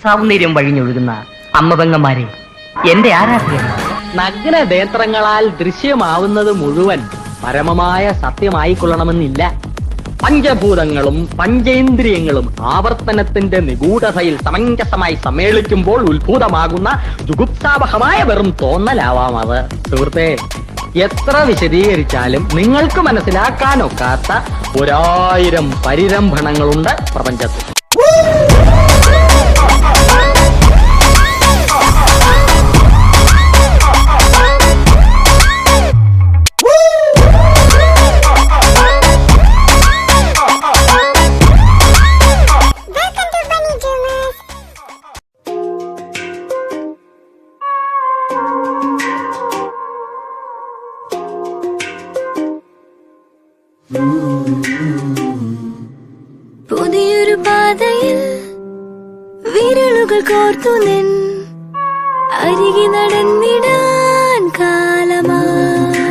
സൗന്ദര്യം വഴിഞ്ഞൊഴുകുന്ന അമ്മപെങ്ങന്മാരെ, എന്റെ ആരാധ്യൻ. നഗ്ന നേത്രങ്ങളാൽ ദൃശ്യമാവുന്നത് മുഴുവൻ പരമമായ സത്യമായിക്കൊള്ളണമെന്നില്ല. പഞ്ചഭൂതങ്ങളും പഞ്ചേന്ദ്രിയങ്ങളും ആവർത്തനത്തിന്റെ നിഗൂഢതയിൽ സമഞ്ജസമായി സമ്മേളിക്കുമ്പോൾ ഉത്ഭൂതമാകുന്ന ജുഗുപ്സാവഹമായ വെറും തോന്നലാവാം അത്. സുഹൃത്തെ, എത്ര വിശദീകരിച്ചാലും നിങ്ങൾക്ക് മനസ്സിലാക്കാനൊക്കാത്ത 1000 പരിരംഭണങ്ങളുണ്ട് പ്രപഞ്ചത്തിൽ. പുതിയൊരു പാതയിൽ വിരലുകൾ കോർത്തു നിൻ അരികെ നടന്നിടാൻ കാലമായി.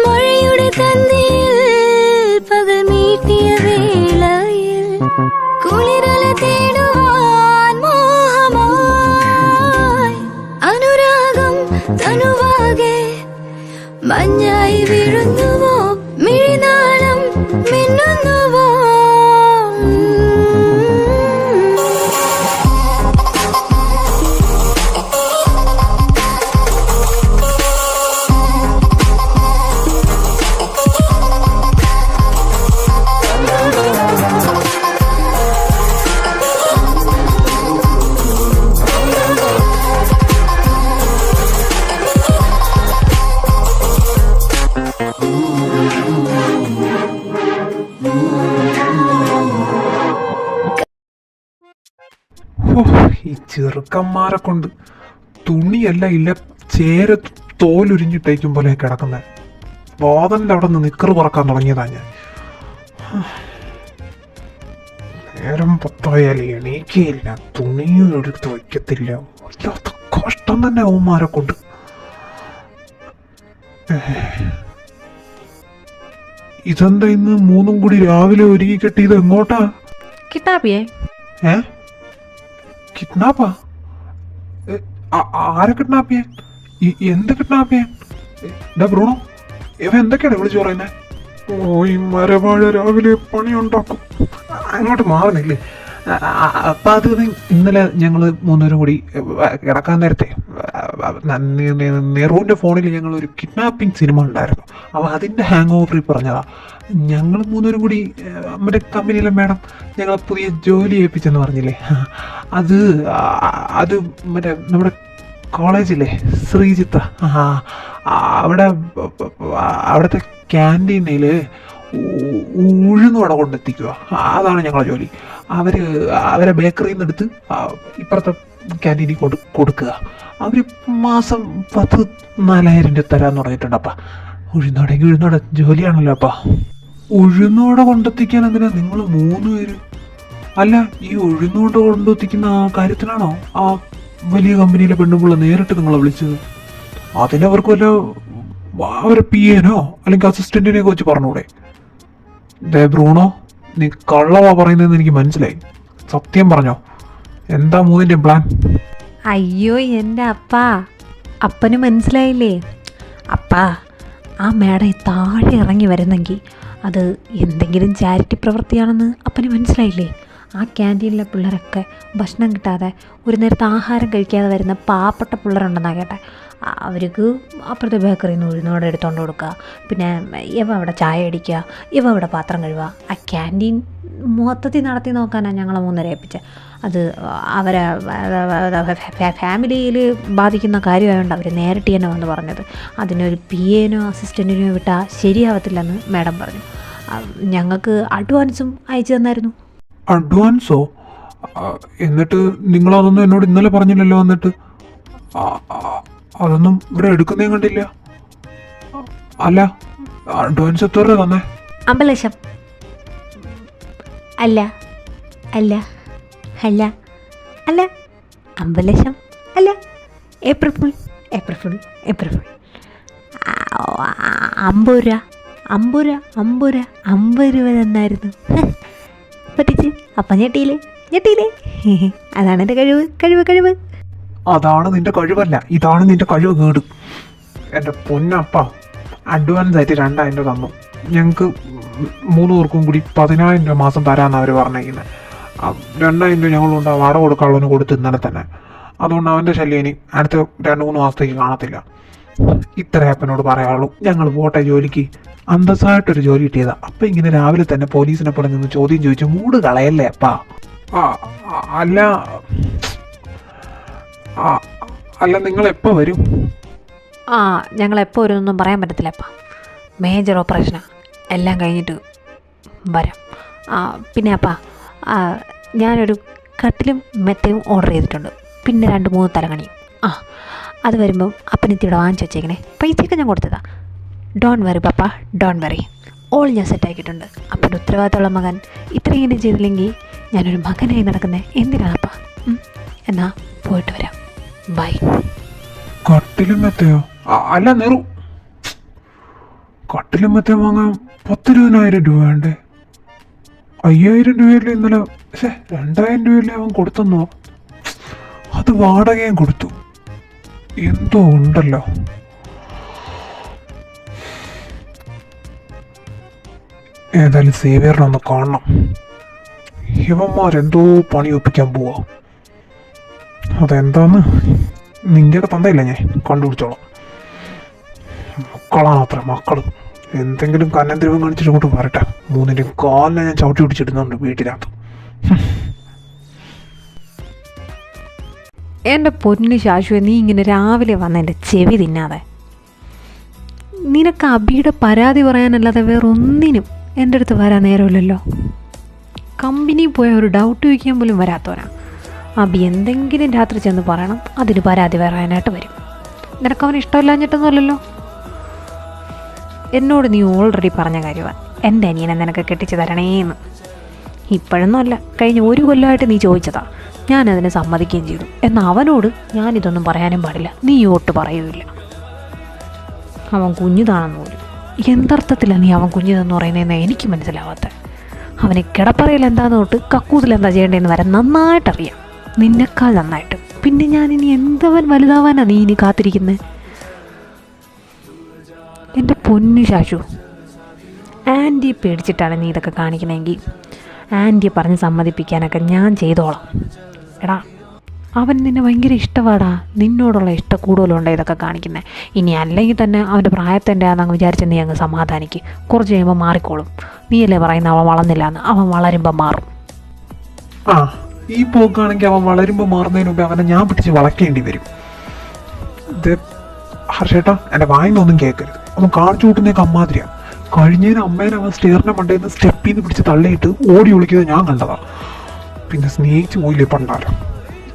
മഴയുടെ തന്നിൽ പകൽ മീട്ടിയ വേളയിൽ കുളിരല തേടുവാൻ മോഹമായി. അനുരാഗം തനുവാകെ മഞ്ഞായി വീഴുന്നുവോ, മിഴിനാളം മിന്നുന്നുവോ? ഈ ചെറുക്കന്മാരെ കൊണ്ട് തുണിയല്ല ഇല്ല ചേര തോലുരിഞ്ഞിട്ടേക്കും പോലെ കിടക്കുന്നത്. വാതലിൻ്റെ അവിടെ നിന്ന് നിക്കറ് പറക്കാൻ തുടങ്ങിയതാ ഞാൻ. നേരം 10 എണീക്കയില്ല, തുണിയും എടുത്ത് വയ്ക്കത്തില്ല. വല്ലാത്ത കഷ്ടം തന്നെ അവന്മാരെ കൊണ്ട്. ഇതെന്താ ഇന്ന് 3 കൂടി രാവിലെ ഒരുങ്ങി കെട്ടിയത്? എങ്ങോട്ടാ? കിട്ടാപ്പിയേ? കിഡ്നാപ്പാ? ആരെ കിഡ്നാപ്പ് ചെയ്യാൻ? എന്ത് കിഡ്നാപ്പ് ചെയ്യാൻ? ബ്രൂണോ, ഇവ എന്തൊക്കെയാണ് വിളിച്ചു പറയുന്നത്? ഓ, ഈ മരവാഴ രാവിലെ പണിയുണ്ടാക്കും. അങ്ങോട്ട് മാറുന്നില്ലേ? അപ്പം അത് ഇന്നലെ ഞങ്ങൾ 3 പേരും കൂടി കിടക്കാൻ നേരത്തെ നെഹ്റുവിൻ്റെ ഫോണിൽ ഞങ്ങൾ ഒരു കിഡ്നാപ്പിംഗ് സിനിമ ഉണ്ടായിരുന്നു. അപ്പോൾ അതിൻ്റെ ഹാങ് ഓവറിൽ പറഞ്ഞതാ. ഞങ്ങൾ 3 പേരും കൂടി മറ്റേ കമ്പനിയിലെ മാഡം ഞങ്ങളെ പുതിയ ജോലി ഏൽപ്പിച്ചെന്ന് പറഞ്ഞില്ലേ, അത് മറ്റേ നമ്മുടെ കോളേജില്ലേ ശ്രീജിത്ത, അവിടുത്തെ ക്യാൻറ്റീനിൽ ഉഴുന്നുവട കൊണ്ടെത്തിക്കുക. അതാണ് ഞങ്ങളുടെ ജോലി. അവരെ ബേക്കറിയിൽ നിന്ന് എടുത്ത് ഇപ്പുറത്തെ ക്യാൻറ്റീനിൽ കൊടുക്കുക. അവർ മാസം 10,000-4,000 രൂപ തരാമെന്ന് പറഞ്ഞിട്ടുണ്ടപ്പാ. ഉഴുന്നോട ജോലിയാണല്ലോ അപ്പാ. ഉഴുന്നോട കൊണ്ടെത്തിക്കാൻ എന്തിനാ നിങ്ങൾ 3 പേര്? അല്ല, ഈ ഉഴുന്നോട കൊണ്ടെത്തിക്കുന്ന ആ കാര്യത്തിനാണോ ആ വലിയ കമ്പനിയിലെ പെണ്ണുപിള്ള നേരിട്ട് നിങ്ങളെ വിളിച്ചത്? അതിനവർക്ക് വല്ല അവരെ PA-നോ അല്ലെങ്കിൽ അസിസ്റ്റന്റിനെയൊക്കെ വെച്ച് പറഞ്ഞൂടെ? ബ്രൂണോ, നീ കള്ളവാ പറയുന്നതെന്ന് എനിക്ക് മനസ്സിലായി. സത്യം പറഞ്ഞോ, എന്താ 3ന്റെ പ്ലാൻ? അയ്യോ എൻ്റെ അപ്പാ, അപ്പന് മനസ്സിലായില്ലേ? അപ്പാ, ആ മേഡം താഴെ ഇറങ്ങി വരുന്നെങ്കിൽ അത് എന്തെങ്കിലും ചാരിറ്റി പ്രവൃത്തിയാണെന്ന് അപ്പന് മനസ്സിലായില്ലേ? ആ ക്യാൻറ്റീനിലെ പിള്ളേരൊക്കെ ഭക്ഷണം കിട്ടാതെ ഒരു നേരത്തെ ആഹാരം കഴിക്കാതെ വരുന്ന പാവപ്പെട്ട പിള്ളേരുണ്ടെന്നാണ് കേട്ടെ. അവർക്ക് അപ്പുറത്തെ ബേക്കറിയിൽ നിന്ന് ഉഴുന്നോടെ എടുത്തുകൊണ്ട് കൊടുക്കുക, പിന്നെ ഇവ അവിടെ ചായ അടിക്കുക, ഇവ അവിടെ പാത്രം കഴുകുക. ആ ക്യാൻറ്റീൻ മൊത്തത്തിൽ നടത്തി നോക്കാനാണ് ഞങ്ങളെ 3 പേരെ ഏൽപ്പിച്ചത്. അത് അവരെ ഫാമിലിയിൽ ബാധിക്കുന്ന കാര്യമായതുകൊണ്ട് അവർ നേരിട്ട് തന്നെ വന്ന് പറഞ്ഞത്. അതിനൊരു PA-നോ അസിസ്റ്റൻറ്റിനോ വിട്ടാൽ ശരിയാവത്തില്ലെന്ന് മാഡം പറഞ്ഞു. ഞങ്ങൾക്ക് അഡ്വാൻസും അയച്ചു തന്നായിരുന്നു. അഡ്വാൻസോ? എന്നിട്ട് നിങ്ങളതൊന്നും എന്നോട് ഇന്നലെ പറഞ്ഞില്ലല്ലോ. എന്നിട്ട് അതൊന്നും ഇവിടെ എടുക്കുന്നേ കണ്ടില്ല. അല്ല, അഡ്വാൻസ് എത്ര രൂപ തന്നെ? 50 ലക്ഷം. അല്ല അല്ല അല്ല അല്ല 50 ലക്ഷം അല്ല. ഏപ്രിൽ ഫുൾ 50 രൂപ തന്നായിരുന്നു. പറ്റിച്ച് അപ്പം ഞെട്ടിയില്ലേ? ഞെട്ടിയില്ലേ? അതാണ് എൻ്റെ കഴിവ് കഴിവ് കഴിവ്. അതാണ് നിന്റെ കഴിവല്ല, ഇതാണ് നിന്റെ കഴിവ് കേട്. എൻ്റെ പൊന്നപ്പ അഡ്വാൻസ് ആയിട്ട് 2000 രൂപ തന്നു. ഞങ്ങൾക്ക് 3 പേർക്കും കൂടി 10000 രൂപ മാസം തരാമെന്ന് അവർ പറഞ്ഞിരിക്കുന്നത്. 2000 രൂപ ഞങ്ങളുണ്ട് വാടക കൊടുക്കാനുള്ളവന് കൊടുത്ത് ഇന്നലെ തന്നെ. അതുകൊണ്ട് അവൻ്റെ ശല്യം ഇനി അടുത്ത 2-3 മാസത്തേക്ക് കാണത്തില്ല. ഇത്ര അപ്പനോട് പറയാനുള്ളൂ. ഞങ്ങൾ പോട്ടെ ജോലിക്ക്. അന്തസ്സായിട്ടൊരു ജോലി കിട്ടിയതാ. അപ്പം ഇങ്ങനെ രാവിലെ തന്നെ പോലീസിനെ പോലെ നിന്ന് ചോദ്യം ചോദിച്ചു മൂട് കളയല്ലേ അപ്പാ. അല്ല അല്ല നിങ്ങൾ എപ്പോൾ വരും? ഞങ്ങളെപ്പോൾ വരുമെന്നൊന്നും പറയാൻ പറ്റത്തില്ലപ്പാ. മേജർ ഓപ്പറേഷനാണ്. എല്ലാം കഴിഞ്ഞിട്ട് വരാം. പിന്നെ അപ്പാ, ഞാനൊരു കട്ടിലും മെത്തയും ഓർഡർ ചെയ്തിട്ടുണ്ട്. പിന്നെ 2-3 തലകണിയും. അത് വരുമ്പം അപ്പനെത്തിയുടെ വാങ്ങിച്ച് വെച്ചേക്കണേ. പൈസയൊക്കെ ഞാൻ കൊടുത്തതാ. Don't worry papa, don't worry. All ഞാൻ സെറ്റാക്കിയിട്ടുണ്ട്. അപ്പൻ്റെ ഉത്തരവാദിത്തമുള്ള മകൻ ഇത്രയെങ്കിലും ചെയ്തില്ലെങ്കിൽ ഞാനൊരു മകനായി നടക്കുന്നത് എന്തിനാണപ്പാ? എന്നാ പോയിട്ട് വരാം. ബൈ. കട്ടിലും മെത്തയോ? അല്ല നെറു, കട്ടിലും മെത്തയോ വാങ്ങാൻ 10,000 രൂപ വേണ്ടേ? 5000 രൂപയല്ലേ ഇന്നലെ? 2000 രൂപയല്ലേ അവൻ കൊടുത്തെന്നോ? അത് വാടകയും കൊടുത്തു. എന്തോ ഉണ്ടല്ലോ. ഏതായാലും സേവിയറിനെ ഒന്ന് കാണണം. ഇവന്മാരെന്തോ പണി ഒപ്പിക്കാൻ പോവാ. അതെന്താന്ന് നിന്റെയൊക്കെ തന്തയില്ല, ഞാൻ കണ്ടുപിടിച്ചോളാം. മക്കളാണ് അത്ര മക്കള്. എന്തെങ്കിലും കന്നന്തിരിവും കാണിച്ചിട്ട് കൊണ്ട് വരട്ടെ. 3ൻ്റെയും കാലിനെ ഞാൻ ചവിട്ടി പിടിച്ചിടുന്നുണ്ട് വീട്ടിനകത്ത്. എൻ്റെ പൊന്നു ശാശുവെ, നീ ഇങ്ങനെ രാവിലെ വന്ന് എൻ്റെ ചെവി തിന്നാതെ. നിനക്ക് അബിയുടെ പരാതി പറയാനല്ലാതെ വേറൊന്നിനും എൻ്റെ അടുത്ത് വരാൻ നേരമില്ലല്ലോ. കമ്പനി പോയ ഒരു ഡൗട്ട് ചോദിക്കാൻ പോലും വരാത്തവനാ. അബി എന്തെങ്കിലും രാത്രി ചെന്ന് പറയണം, അതിന് പരാതി പറയാനായിട്ട് വരും. നിനക്കവന് ഇഷ്ടമില്ലാഞ്ഞിട്ടൊന്നുമല്ലല്ലോ. എന്നോട് നീ ഓൾറെഡി പറഞ്ഞ കാര്യമാണ് എൻ്റെ അനിയനെ നിനക്ക് കെട്ടിച്ച് തരണേന്ന്. ഇപ്പോഴൊന്നും അല്ല, കഴിഞ്ഞ 1 കൊല്ലമായിട്ട് നീ ചോദിച്ചതാ. ഞാനതിനെ സമ്മതിക്കുകയും ചെയ്തു. എന്നാൽ അവനോട് ഞാനിതൊന്നും പറയാനും പാടില്ല, നീ ഒട്ട് പറയുകയില്ല. അവൻ കുഞ്ഞിതാണെന്ന് പോലും. എന്തർത്ഥത്തിലാണ് നീ അവൻ കുഞ്ഞിതെന്ന് പറയുന്നതെന്ന് എനിക്ക് മനസ്സിലാവാത്ത. അവന് കിടപ്പറയിൽ എന്താന്ന് തൊട്ട് കക്കൂസിൽ എന്താ ചെയ്യേണ്ടതെന്ന് വരെ നന്നായിട്ടറിയാം, നിന്നെക്കാൾ നന്നായിട്ട്. പിന്നെ ഞാനിനി എന്തവൻ വലുതാവാനാ നീ ഇനി കാത്തിരിക്കുന്നത്? എൻ്റെ പൊന്നു ശാശു, ആൻറ്റിയെ പേടിച്ചിട്ടാണ് നീ ഇതൊക്കെ കാണിക്കണമെങ്കിൽ ആൻറ്റിയെ പറഞ്ഞ് സമ്മതിപ്പിക്കാനൊക്കെ ഞാൻ ചെയ്തോളാം. എടാ, അവൻ നിന്നെ ഭയങ്കര ഇഷ്ടമാടാ. നിന്നോടുള്ള ഇഷ്ടം കൂടുതലുണ്ട് ഇതൊക്കെ കാണിക്കുന്നത്. ഇനി അല്ലെങ്കിൽ തന്നെ അവൻ്റെ പ്രായത്തിൻ്റെ ആണെന്ന് വിചാരിച്ച് നീ അങ്ങ് സമാധാനിക്ക്. കുറച്ച് കഴിയുമ്പോൾ മാറിക്കോളും. നീയല്ലേ പറയുന്ന അവൻ വളർന്നില്ല എന്ന്. അവൻ വളരുമ്പോൾ മാറും. ഈ പോക്കാണെങ്കിൽ അവൻ വളരുമ്പോൾ മാറുന്നതിന് മുമ്പേ അവനെ ഞാൻ പിടിച്ച് വളയ്ക്കേണ്ടി വരും. ഇത് ഹർഷേട്ടാ, എൻ്റെ വായിന്നൊന്നും കേൾക്കരുത്. അവൻ കാണിച്ചു കൂട്ടുന്നേക്ക് അമ്മാതിരിയാണ്. കഴിഞ്ഞതിന് അമ്മേനെ അവൻ സ്റ്റെയറിനെ മണ്ടയിൽ നിന്ന് സ്റ്റെപ്പിൽ നിന്ന് പിടിച്ച് തള്ളിയിട്ട് ഓടി ഒളിക്കുന്നത് ഞാൻ കണ്ടതാ. പിന്നെ സ്നേഹിച്ച് പോയില്ലേ പണ്ടാരം.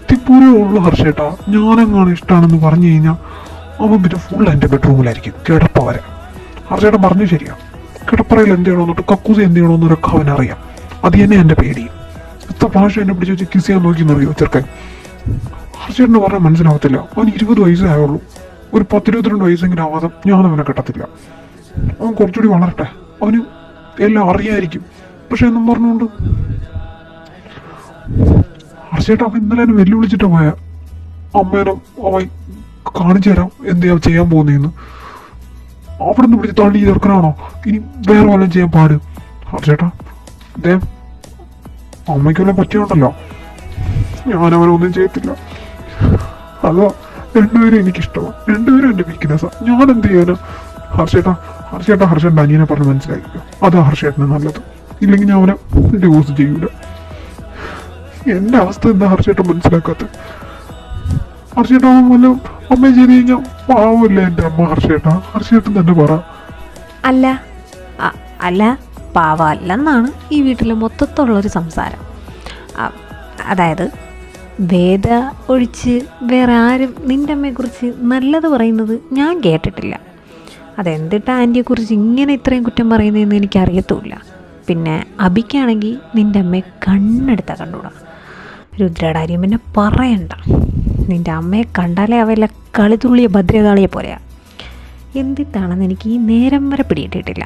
ഇത്തിപ്പൂരേ ഉള്ളു ഹർഷേട്ടാ. ഞാനെങ്ങാണ് ഇഷ്ടമാണെന്ന് പറഞ്ഞു കഴിഞ്ഞാൽ അവൻ പിന്നെ ഫുൾ എൻ്റെ ബെഡ്റൂമിലായിരിക്കും കിടപ്പ വരെ. ഹർഷേട്ടൻ പറഞ്ഞു ശരിയാ. കിടപ്പറയിൽ എന്ത് ചെയ്യണമെന്നിട്ട് കക്കൂസ് എന്ത് ചെയ്യണമെന്നൊക്കെ അവനറിയാം. അത് തന്നെ എൻ്റെ പേടി. എത്ര പ്രാവശ്യം എന്നെ പിടിച്ച് വെച്ച് കിസ് ചെയ്യാൻ നോക്കി എന്നറിയോ ചെറുക്കൻ. ഹർഷേട്ടന് പറഞ്ഞാൽ മനസ്സിലാവത്തില്ല. അവൻ 20 വയസ്സേ ആയുള്ളൂ. ഒരു 10-22 വയസ്സെങ്കിലും ആവാതെ ഞാൻ അവനെ കെട്ടത്തില്ല. അവൻ കുറച്ചുകൂടി വളരട്ടെ. അവന് എല്ലാം അറിയായിരിക്കും. പക്ഷെ എന്നും പറഞ്ഞുകൊണ്ട് ഹർഷേട്ടാ, അവൻ ഇന്നലെ എന്നെ വെല്ലുവിളിച്ചിട്ട് പോയ അമ്മേനെ അവൻ കാണിച്ചു തരാം എന്ത് ചെയ്യാൻ പോകുന്നതെന്ന്. അവിടെ നിന്ന് പിടിച്ച് തള്ളി ചെറുക്കനാണോ ഇനി വേറെ വല്ലതും ചെയ്യാൻ പാട്? ഹർഷേട്ടാ, ഇതേ അമ്മയ്ക്കെല്ലാം പറ്റിയുണ്ടല്ലോ. ഞാനവനൊന്നും ചെയ്യത്തില്ല. അതോ 2 പേരും എനിക്കിഷ്ടമാണ്. 2 പേരും എൻ്റെ വീക്ക്നെസ്സാണ്. ഞാൻ എന്ത് ചെയ്യാനാ? ഹർഷേട്ടൻ്റെ അനിയനെ പറഞ്ഞ് മനസ്സിലാക്കിയോ? അതാ ഹർഷേട്ടന് നല്ലത്. ഇല്ലെങ്കിൽ ഞാൻ അവനെ ഡിവോഴ്സ് ചെയ്യൂല. എൻ്റെ അവസ്ഥ എന്താ ഹർഷേട്ടൻ മനസ്സിലാക്കാത്ത? ഹർഷേട്ടൻ അവൻ വല്ല അമ്മയെ ചെയ്ത് കഴിഞ്ഞാൽ പാവല്ലേ എൻ്റെ അമ്മ? ഹർഷേട്ടൻ തന്നെ പറ. അല്ല പാവല്ലെന്നാണ് ഈ വീട്ടിലെ മൊത്തത്തുള്ളൊരു സംസാരം. അതായത് വേദ ഒഴിച്ച് വേറെ ആരും നിൻ്റെ അമ്മയെക്കുറിച്ച് നല്ലത് പറയുന്നത് ഞാൻ കേട്ടിട്ടില്ല. അതെന്തിട്ടാ ആൻറ്റിയെക്കുറിച്ച് ഇങ്ങനെ ഇത്രയും കുറ്റം പറയുന്നതെന്ന് എനിക്കറിയത്തുമില്ല. പിന്നെ അബിക്കാണെങ്കിൽ നിൻ്റെ അമ്മയെ കണ്ണെടുത്താൽ കണ്ടുകൂടാ. രുദ്രടാര്യം പിന്നെ പറയണ്ട. നിൻ്റെ അമ്മയെ കണ്ടാലേ അവല്ല കളിതുള്ളിയ ഭദ്രകാളിയെ പോലെയാണ്. എന്തിട്ടാണെന്ന് എനിക്ക് ഈ നേരം വരെ പിടിയിട്ടിട്ടില്ല.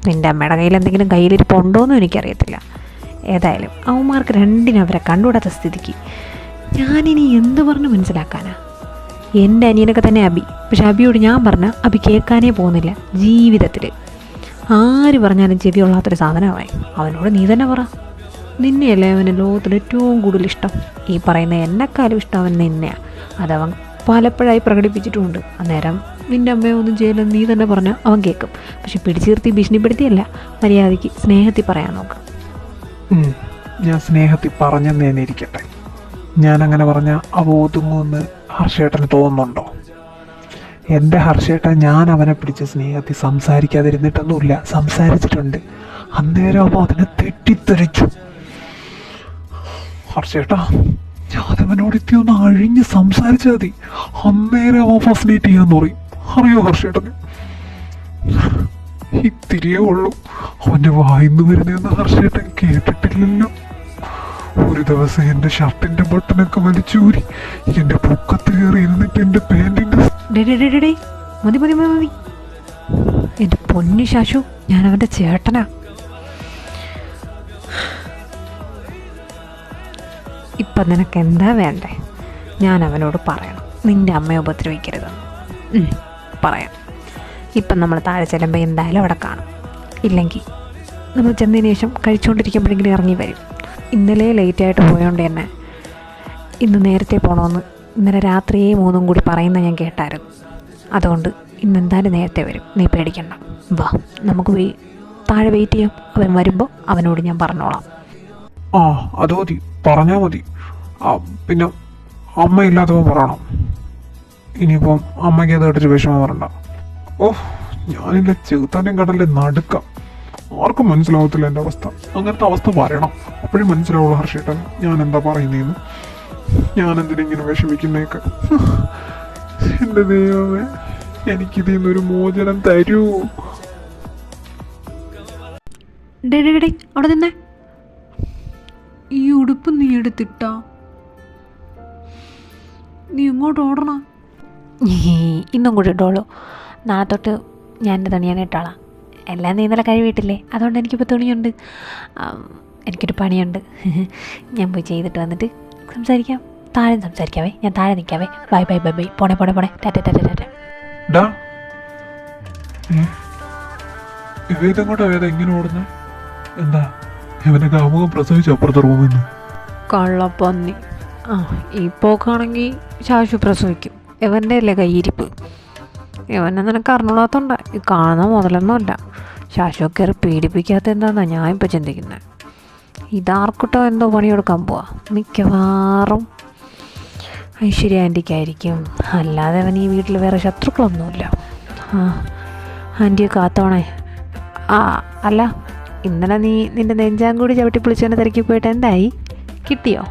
നിൻ്റെ അമ്മയുടെ കയ്യിൽ എന്തെങ്കിലും കയ്യിലിരിപ്പുണ്ടോയെന്നും എനിക്കറിയത്തില്ല. ഏതായാലും അവന്മാർക്ക് രണ്ടിനും അവരെ കണ്ടുകൂടാത്ത സ്ഥിതിക്ക് ഞാനിനി എന്ത് പറഞ്ഞ് മനസ്സിലാക്കാനാ? എൻ്റെ അനിയനൊക്കെ തന്നെ അബി. പക്ഷെ അബിയോട് ഞാൻ പറഞ്ഞാൽ അബി കേൾക്കാനേ പോകുന്നില്ല ജീവിതത്തിൽ. ആര് പറഞ്ഞാലും ചെവി കൊള്ളാത്തൊരു സാധനമായി. അവനോട് നീ തന്നെ പറ. നിന്നെയല്ലേ അവന് ലോകത്തിൽ ഏറ്റവും കൂടുതൽ ഇഷ്ടം. ഈ പറയുന്ന എന്നെക്കാളും ഇഷ്ടം അവൻ നിന്നെയാണ്. അതവൻ പലപ്പോഴായി പ്രകടിപ്പിച്ചിട്ടുമുണ്ട്. അന്നേരം നിൻ്റെ അമ്മയെ ഒന്നും ചെയ്യില്ലെന്ന് നീ തന്നെ പറഞ്ഞാൽ അവൻ കേൾക്കും. പക്ഷെ പിടിച്ചിർത്തി ഭീഷണിപ്പെടുത്തിയല്ല, മര്യാദയ്ക്ക് സ്നേഹത്തിൽ പറയാൻ നോക്ക്. ഞാൻ സ്നേഹത്തിൽ പറഞ്ഞെന്ന് തന്നെ ഇരിക്കട്ടെ. ഞാനങ്ങനെ പറഞ്ഞാൽ അവ ഒതുങ്ങുമെന്ന് ഹർഷേട്ടന് തോന്നുന്നുണ്ടോ? എൻ്റെ ഹർഷേട്ടൻ ഞാൻ അവനെ പിടിച്ച് സ്നേഹത്തിൽ സംസാരിക്കാതിരുന്നിട്ടൊന്നുമില്ല, സംസാരിച്ചിട്ടുണ്ട്. അന്നേരം അവ അതിനെ തെറ്റിദ്ധരിച്ചു. ഹർഷേട്ടാ, ഞാനവനോട് എത്തിയൊന്ന് അഴിഞ്ഞ് സംസാരിച്ചാൽ മതി, അന്നേരം അവൻ ഫസ്റ്റിനേറ്റ് ചെയ്യാന്ന് പറയും. അറിയോ ഹർഷേട്ടന്? ഇത്തിരിയേ ഉള്ളൂ അവൻ്റെ വായിന്ന് വരുന്നതെന്ന് ഹർഷേട്ടൻ കേട്ടിട്ടില്ലല്ലോ. ഒരു ദിവസം എൻ്റെ ഷർട്ടിൻ്റെ ബട്ടനൊക്കെ വലിച്ചൂരി എൻ്റെ പൊക്കത്ത് കയറി ഇരുന്നിട്ട് എൻ്റെ പാൻറ്റിൻ്റെ മതി മതി മതി മതി. എൻ്റെ പൊന്നു ശാശു, ഞാൻ അവൻ്റെ ചേട്ടനാ. ഇപ്പം നിനക്ക് എന്താ വേണ്ടേ? ഞാൻ അവനോട് പറയണം നിൻ്റെ അമ്മയെ ഉപദ്രവിക്കരുതെന്ന്. പറയാം. ഇപ്പം നമ്മൾ താഴെ ചെല്ലുമ്പോൾ എന്തായാലും അവിടെ കാണും. ഇല്ലെങ്കിൽ നമ്മൾ ചെന്നതിന് ശേഷം കഴിച്ചുകൊണ്ടിരിക്കുമ്പോഴെങ്കിലും ഇറങ്ങി വരും. ഇന്നലെ ലേറ്റായിട്ട് പോയോണ്ട് തന്നെ ഇന്ന് നേരത്തെ പോകണമെന്ന് ഇന്നലെ രാത്രിയെ 3 കൂടി പറയുന്ന ഞാൻ കേട്ടായിരുന്നു. അതുകൊണ്ട് ഇന്നെന്തായാലും നേരത്തെ വരും, നീ പേടിക്കണ്ട. വാ, നമുക്ക് പോയി താഴെ വെയിറ്റ് ചെയ്യാം. അവൻ വരുമ്പോൾ അവനോട് ഞാൻ പറഞ്ഞോളാം. അത് മതി, പറഞ്ഞാൽ മതി. പിന്നെ അമ്മയില്ലാത്തവൻ പറയണം. ഇനിയിപ്പം അമ്മയ്ക്ക് അത് കേട്ടിട്ട് വിഷമം വരണ്ട. ഞാനില്ല ചെറുത്താനും കടലിൽ നടുക്കാം. ആർക്കും മനസ്സിലാവത്തില്ല എൻ്റെ അവസ്ഥ. അങ്ങനത്തെ അവസ്ഥ വരണം, അപ്പോഴും മനസ്സിലാവുള്ളൂ ഹർഷേട്ടൻ ഞാൻ എന്താ പറയുന്നതെന്ന്. ഞാനെന്തിനിങ്ങനെ വിഷമിക്കുന്നേക്കെ. എൻ്റെ ദൈവമേ, എനിക്കിതിൽ നിന്നൊരു മോചനം തരൂ. അവിടെ നിന്നേ. ഈ ഉടുപ്പ് നീ എടുത്തിട്ടാ? നീ ഇങ്ങോട്ട് ഓടണ? ഇന്നും കൂടി ഇട്ടോളൂ. നാളെ തൊട്ട് ഞാൻ എൻ്റെ തുണി ഞാൻ ഇട്ടോളാം. എല്ലാം നീ ഇന്നലെ കഴിവിട്ടില്ലേ, അതുകൊണ്ട് എനിക്കിപ്പോൾ തുണിയുണ്ട്. എനിക്കൊരു പണിയുണ്ട്. ഞാൻ പോയി ചെയ്തിട്ട് വന്നിട്ട് സംസാരിക്കാം. താഴെ സംസാരിക്കാവേ, ഞാൻ താഴെ നിൽക്കാവേ. Bye bye bye bye. പോണേ പോണേ പോണേ. ടാറ്റ ടാറ്റ ടാറ്റ. ഇവങ്ങോട്ടാ വേദ എങ്ങനെ ഓടുന്നത്? എന്താ ഇവനെ കാമുകം പ്രസവിച്ചു അപ്പുറത്തെ റൂമിൽ നിന്ന്? കള്ളപ്പന്നി. ഈ പോക്കാണെങ്കിൽ ശാശു പ്രസവിക്കും. ഇവൻ്റെ അല്ലേ കയ്യിരിപ്പ്. ഇവനെ നിനക്ക് അറിഞ്ഞൂടാത്തോണ്ട ഈ കാണുന്ന മുതലൊന്നുമല്ല. ശാശു കയറി പീഡിപ്പിക്കാത്ത എന്താണെന്നാണ് ഞാൻ ഇപ്പോൾ ചിന്തിക്കുന്നത്. ഇതാർക്കിട്ടോ എന്തോ പണിയെടുക്കാൻ പോവാ. മിക്കവാറും ഐശ്വര്യ ആൻറ്റിക്കായിരിക്കും. അല്ലാതെ അവൻ ഈ വീട്ടിൽ വേറെ ശത്രുക്കളൊന്നുമില്ല. ആൻറ്റിയെ കാത്തോണേ. അല്ല, ഇന്നലെ നീ നിൻ്റെ നെഞ്ചാങ്കൂടി ചവിട്ടി പൊളിച്ചവനെ തിരക്കി പോയിട്ട് എന്തായി? കിട്ടിയോ?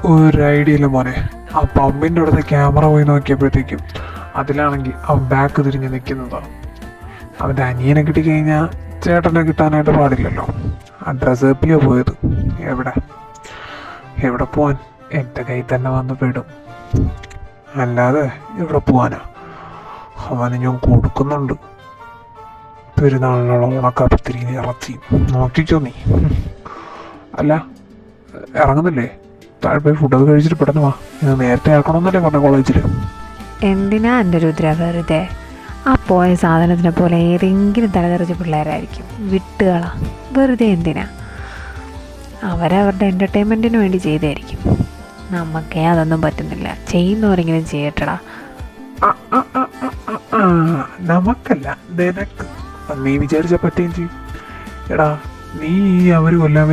ഒരു ഐഡിയ ഇല്ല മോനെ. ആ പമ്പിൻ്റെ അടുത്ത് ക്യാമറ പോയി നോക്കിയപ്പോഴത്തേക്കും അതിലാണെങ്കിൽ അവൻ ബാക്ക് തിരിഞ്ഞ് നിൽക്കുന്നതാണ്. അവൻ്റെ അനിയനെ കിട്ടിക്കഴിഞ്ഞാൽ ചേട്ടനെ കിട്ടാനായിട്ട് പാടില്ലല്ലോ. ആ ഡ്രസ്സപ്പിയോ പോയത്. എവിടെ പോവാൻ? എൻ്റെ കയ്യിൽ തന്നെ വന്ന് പെടും. അല്ലാതെ എവിടെ പോവാനാ? അവന് ഞാൻ കൊടുക്കുന്നുണ്ട്. പെരുന്നാളിനുള്ള ഉണക്കപ്പത്തിരി ഇറച്ചി നോക്കിക്കോ നീ. അല്ല, ഇറങ്ങുന്നില്ലേ? താഴെ പോയി ഫുഡൊക്കെ കഴിച്ചിട്ട് പെട്ടെന്ന് വാ. ഇത് നേരത്തെ ആക്കണമെന്നല്ലേ പറഞ്ഞ കോളേജിൽ. എന്തിനാ എൻ്റെ രുദ്ര വെറുതെ? ആ പോയ സാധനത്തിനെ പോലെ ഏതെങ്കിലും തലതെറിച്ച പിള്ളേരായിരിക്കും. വിട്ടുകളാ, വെറുതെ എന്തിനാ? അവരവരുടെ എൻ്റർടൈൻമെൻറ്റിന് വേണ്ടി ചെയ്തായിരിക്കും. നമുക്കേ അതൊന്നും പറ്റുന്നില്ല. ചെയ്യുന്നവരെങ്കിലും ചെയ്യട്ടടാ. നമുക്കല്ല, നിനക്ക്. നീ വിചാരിച്ച പറ്റുകയും ചെയ്യും. എടാ, നീ അവർ കൊല്ലാൻ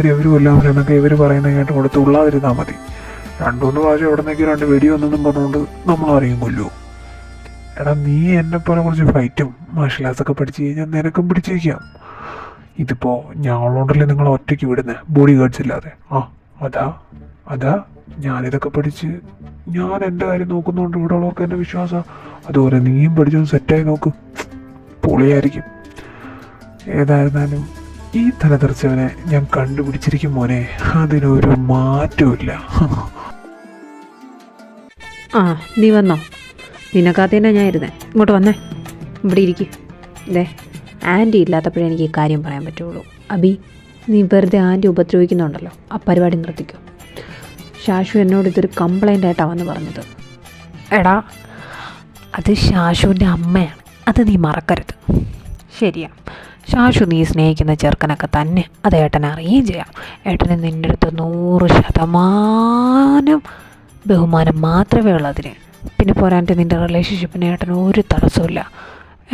എന്നൊക്കെ ഇവർ പറയുന്ന കേട്ട് കൊടുത്ത് ഉള്ളാതിരുന്നാൽ മതി. 2-3 പ്രാവശ്യം എവിടെ നിന്നൊക്കെ 2 വെടി വന്നെന്നും പറഞ്ഞുകൊണ്ട് നമ്മളാരെയും കൊല്ലുമോ? എടാ, നീ എന്നെപ്പോലെ കുറച്ച് ഫൈറ്റും മാർഷൽ ആർട്സൊക്കെ പഠിച്ചു കഴിഞ്ഞാൽ നിനക്കും പിടിച്ചിരിക്കാം. ഇതിപ്പോൾ ഞങ്ങളുണ്ടല്ലേ നിങ്ങൾ ഒറ്റയ്ക്ക് വിടുന്നത്, ബോഡി ഗാർഡ്സ് ഇല്ലാതെ. അതാ ഞാനിതൊക്കെ പഠിച്ച് ഞാൻ എൻ്റെ കാര്യം നോക്കുന്നുണ്ട്. ഇവിടെ ഉള്ളവർക്ക് എൻ്റെ വിശ്വാസമാണ്. അതുപോലെ നീയും പഠിച്ചൊന്ന് സെറ്റായി നോക്ക്, പൊളിയായിരിക്കും. ഏതായിരുന്നാലും ഈ തലതെറിച്ചവനെ ഞാൻ കണ്ടുപിടിച്ചിരിക്കും മോനെ. അതിനൊരു മാറ്റമില്ല. നീ വന്നോ? നിനക്കകത്ത് ഞാൻ ഇരുന്നേ. ഇങ്ങോട്ട് വന്നേ, ഇവിടെ ഇരിക്കും. ഇതേ ആൻറ്റി ഇല്ലാത്തപ്പോഴേ എനിക്ക് ഈ കാര്യം പറയാൻ പറ്റുള്ളൂ. അബി, നീ വെറുതെ ആൻറ്റി ഉപദ്രവിക്കുന്നുണ്ടല്ലോ, ആ പരിപാടി നിർത്തിക്കോ. ശാശു എന്നോട് ഇതൊരു കംപ്ലൈൻ്റ് ആയിട്ടാണ് വന്ന് പറഞ്ഞത്. എടാ, അത് ശാശുവിൻ്റെ അമ്മയാണ്, അത് നീ മറക്കരുത്. ശരിയാ, ശാശു നീ സ്നേഹിക്കുന്ന ചെറുക്കനൊക്കെ തന്നെ, അത് ഏട്ടനെ അറിയുകയും ചെയ്യാം. ഏട്ടന് നിൻ്റെ അടുത്ത് 100% ബഹുമാനം മാത്രമേ ഉള്ളൂ അതിന്. പിന്നെ പോരാൻ്റെ നിൻ്റെ റിലേഷൻഷിപ്പിന് ഏട്ടന് ഒരു തടസ്സമില്ല.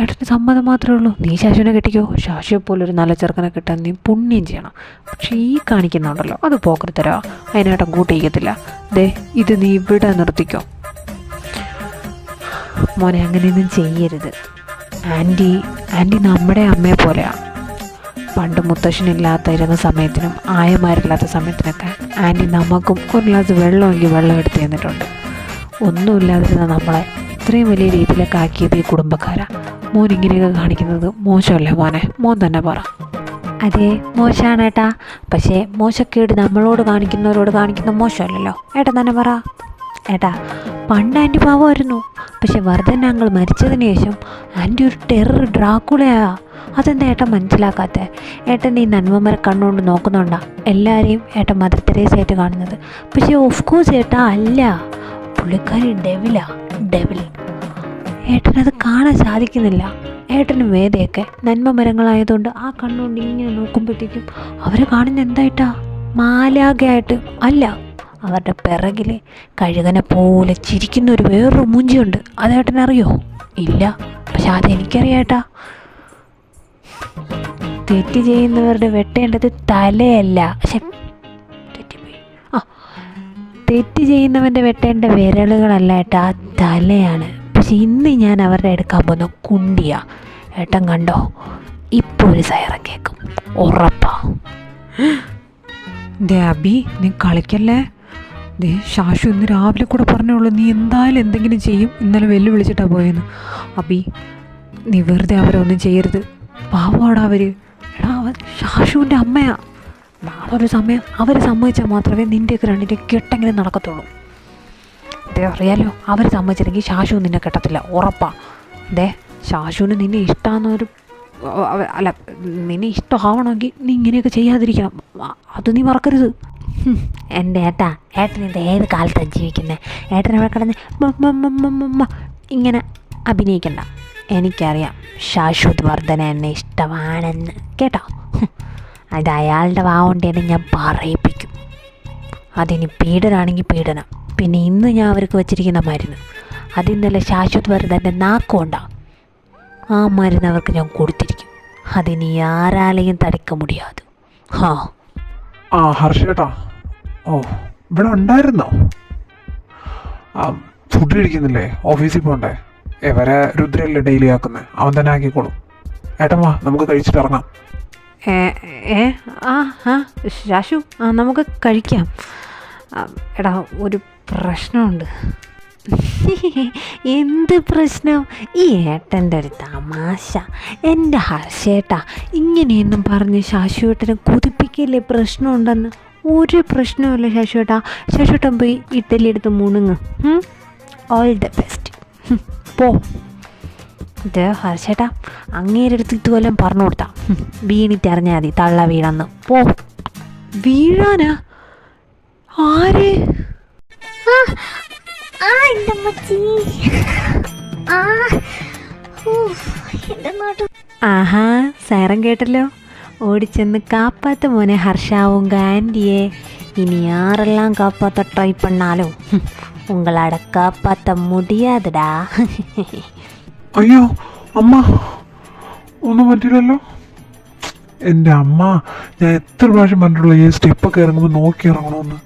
ഏട്ടന് സമ്മതം മാത്രമേ ഉള്ളൂ. നീ ശാശുവിനെ കെട്ടിക്കോ. ശാശുവെ പോലൊരു നല്ല ചെറുക്കനെ കിട്ടാൻ നീ പുണ്യം ചെയ്യണം. പക്ഷേ ഈ കാണിക്കുന്നുണ്ടല്ലോ, അത് പോക്കരുത്തരാ. അതിനേട്ടൻ കൂട്ടിയിരിക്കത്തില്ല. ദേ, ഇത് നീ ഇവിടെ നിർത്തിക്കോ. മോനെ, അങ്ങനെയൊന്നും ചെയ്യരുത്. ആൻറ്റി നമ്മുടെ അമ്മയെ പോലെയാണ്. പണ്ട് മുത്തശ്ശനില്ലാത്തിരുന്ന സമയത്തിനും ആയമാരില്ലാത്ത സമയത്തിനൊക്കെ ആൻറ്റി നമുക്കും ഒരു ഗ്ലാസ് വെള്ളമെങ്കിൽ വെള്ളം എടുത്ത് തന്നിട്ടുണ്ട്. ഒന്നുമില്ലാതിരുന്ന നമ്മളെ ഇത്രയും വലിയ രീതിയിലൊക്കെ ആക്കിയത് ഈ കുടുംബക്കാരാണ്. മോൻ ഇങ്ങനെയൊക്കെ കാണിക്കുന്നത് മോശമല്ലേ മോനെ? മോൻ തന്നെ പറ. അതെ, മോശമാണ് ഏട്ടാ. പക്ഷേ മോശക്കേട് നമ്മളോട് കാണിക്കുന്നവരോട് കാണിക്കുന്ന മോശമല്ലല്ലോ. ഏട്ടൻ തന്നെ പറ. ഏട്ടാ, പണ്ട് ആൻറ്റി പാവമായിരുന്നു. പക്ഷെ വർദ്ധൻ അങ്കിൾ മരിച്ചതിന് ശേഷം ആൻറ്റി ഒരു ടെറർ ഡ്രാക്കുളയാ. അതെന്താ ഏട്ടൻ മനസ്സിലാക്കാത്ത? ഏട്ടൻ ഈ നന്മമര കണ്ണുകൊണ്ട് നോക്കുന്നുണ്ടാ എല്ലാവരെയും ഏട്ടൻ മദർ തെരേസയായിട്ട് കാണുന്നത്. പക്ഷേ ഓഫ് കോഴ്സ് ഏട്ടാ അല്ല, പുള്ളിക്കാരി ഡെവിൽ. ഏട്ടനത് കാണാൻ സാധിക്കുന്നില്ല. ഏട്ടന് വേദയൊക്കെ നന്മ മരങ്ങളായതുകൊണ്ട് ആ കണ്ണുകൊണ്ട് ഇങ്ങനെ നോക്കുമ്പോഴത്തേക്കും അവരെ കാണുന്ന എന്തായിട്ടാ? മാലാഖയായിട്ട് അല്ല, അവരുടെ പിറകിൽ കഴുകനെ പോലെ ചിരിക്കുന്ന ഒരു വേറൊരു മൂഞ്ചിയുണ്ട്. അതേട്ടനറിയോ? ഇല്ല. പക്ഷെ അതെനിക്കറിയാട്ടാ. തെറ്റ് ചെയ്യുന്നവരുടെ വെട്ടേണ്ടത് തലയല്ല, പക്ഷെ തെറ്റിപ്പോയി. തെറ്റ് ചെയ്യുന്നവൻ്റെ വെട്ടേണ്ട വിരലുകളല്ല ഏട്ടാ, തലയാണ്. പക്ഷെ ഇന്ന് ഞാൻ അവരുടെ എടുക്കാൻ പോകുന്ന കുണ്ടിയാ. ഏട്ടൻ കണ്ടോ, ഇപ്പോൾ ഒരു സൈറൻ കേൾക്കും, ഉറപ്പാ. ദേ അബി, നീ കളിക്കല്ലേ. ദേ ശാശു ഇന്ന് രാവിലെ കൂടെ പറഞ്ഞോളൂ, നീ എന്തായാലും എന്തെങ്കിലും ചെയ്യും. ഇന്നലെ വെല്ലുവിളിച്ചിട്ടാണ് പോയെന്ന്. അബി, നീ വെറുതെ അവരൊന്നും ചെയ്യരുത്. പാവാടാ അവർ. എടാ, അവൻ ശാശുവിൻ്റെ അമ്മയാ. നാളെ ഒരു സമയം അവർ സമ്മതിച്ചാൽ മാത്രമേ നിൻ്റെയൊക്കെ രണ്ടിൻ്റെ കെട്ടെങ്കിലും നടക്കത്തുള്ളൂ. ദേ അറിയാലോ, അവർ സമ്മതിച്ചില്ലെങ്കിൽ ശാശു നിന്നെ കെട്ടത്തില്ല, ഉറപ്പാ. ദേ, ശാശുവിന് നിന്നെ ഇഷ്ടമാണെന്നൊരു അല്ല, നിന്നെ ഇഷ്ടമാവണമെങ്കിൽ നീ ഇങ്ങനെയൊക്കെ ചെയ്യാതിരിക്കണം. അത് നീ മറക്കരുത്. എൻ്റെ ഏട്ടൻ ഇത് ഏത് കാലത്താണ് ജീവിക്കുന്നത്? ഏട്ടൻ അവിടെ കിടന്ന് ഇങ്ങനെ അഭിനയിക്കണ്ട. എനിക്കറിയാം ശാശ്വത് വർദ്ധന എന്നെ ഇഷ്ടമാണെന്ന്, കേട്ടോ. അത് അയാളുടെ വാവുകൊണ്ടേനെ ഞാൻ പറയിപ്പിക്കും. അതിനി പീഡനാണെങ്കിൽ പീഡനം. പിന്നെ ഇന്ന് ഞാൻ അവർക്ക് വച്ചിരിക്കുന്ന മരുന്ന്, അതിന്നലെ ശാശ്വത് വർദ്ധൻ്റെ നാക്കുകൊണ്ടാണ്. ആ മരുന്ന് അവർക്ക് ഞാൻ കൊടുത്തിരിക്കും. അതിനി ആരാലെയും തടുക്ക മുടിയാതെ. ഹർഷേട്ടാ, ഓ ഇവിടെ ഉണ്ടായിരുന്നോ? ഫുഡ് കഴിക്കുന്നില്ലേ? ഓഫീസിൽ പോകണ്ടേ? എവരെ രുദ്രല്ലേ ഡെയിലി ആക്കുന്നത്, അവൻ തന്നെ ആക്കിക്കോളും. ഏട്ടൻ വാ, നമുക്ക് കഴിച്ചിട്ട് ഇറങ്ങാം. ശാശു, നമുക്ക് കഴിക്കാം. എടാ, ഒരു പ്രശ്നമുണ്ട്. എന്ത് പ്രശ്നം? ഈ ഏട്ടൻ്റെ ഒരു തമാശ. എൻ്റെ ഹർഷേട്ടാ, ഇങ്ങനെയൊന്നും പറഞ്ഞ് ശാശുവേട്ടനെ കൊതിപ്പിക്കില്ലേ പ്രശ്നമുണ്ടെന്ന്. ഒരു പ്രശ്നവുമില്ല ശാശുവേട്ടാ. ശാശുവേട്ടൻ പോയി ഇഡ്ഡലി എടുത്ത് മുണുങ്ങ്. All the best. പോ. ഇത് ഹർഷേട്ടാ, അങ്ങേരെടുത്ത് ഇതുവല്ലം പറഞ്ഞു കൊടുത്താ വീണിട്ട് അറിഞ്ഞാൽ മതി, തള്ള വീഴാന്ന്. പോ. വീഴാനാ? ആര്? ആഹാ, സൈറൻ കേട്ടല്ലോ. ഓടിച്ചെന്ന് കാപ്പാത്ത മോനെ ഹർഷാവുങ്ക ആൻറ്റിയെ. ഇനി ആരെല്ലാം കാപ്പാത്ത ട്രൈ പണ്ണാലോ ഉങ്ങളാട കാപ്പാത്ത മുടിയാതടാ. അയ്യോ അമ്മ, ഒന്നും പറ്റില്ലല്ലോ. എൻ്റെ അമ്മ, ഞാൻ എത്ര പ്രാവശ്യം പറഞ്ഞിട്ടുള്ള ഈ സ്റ്റെപ്പൊക്കെ ഇറങ്ങുമ്പോൾ നോക്കി ഇറങ്ങണമെന്ന്.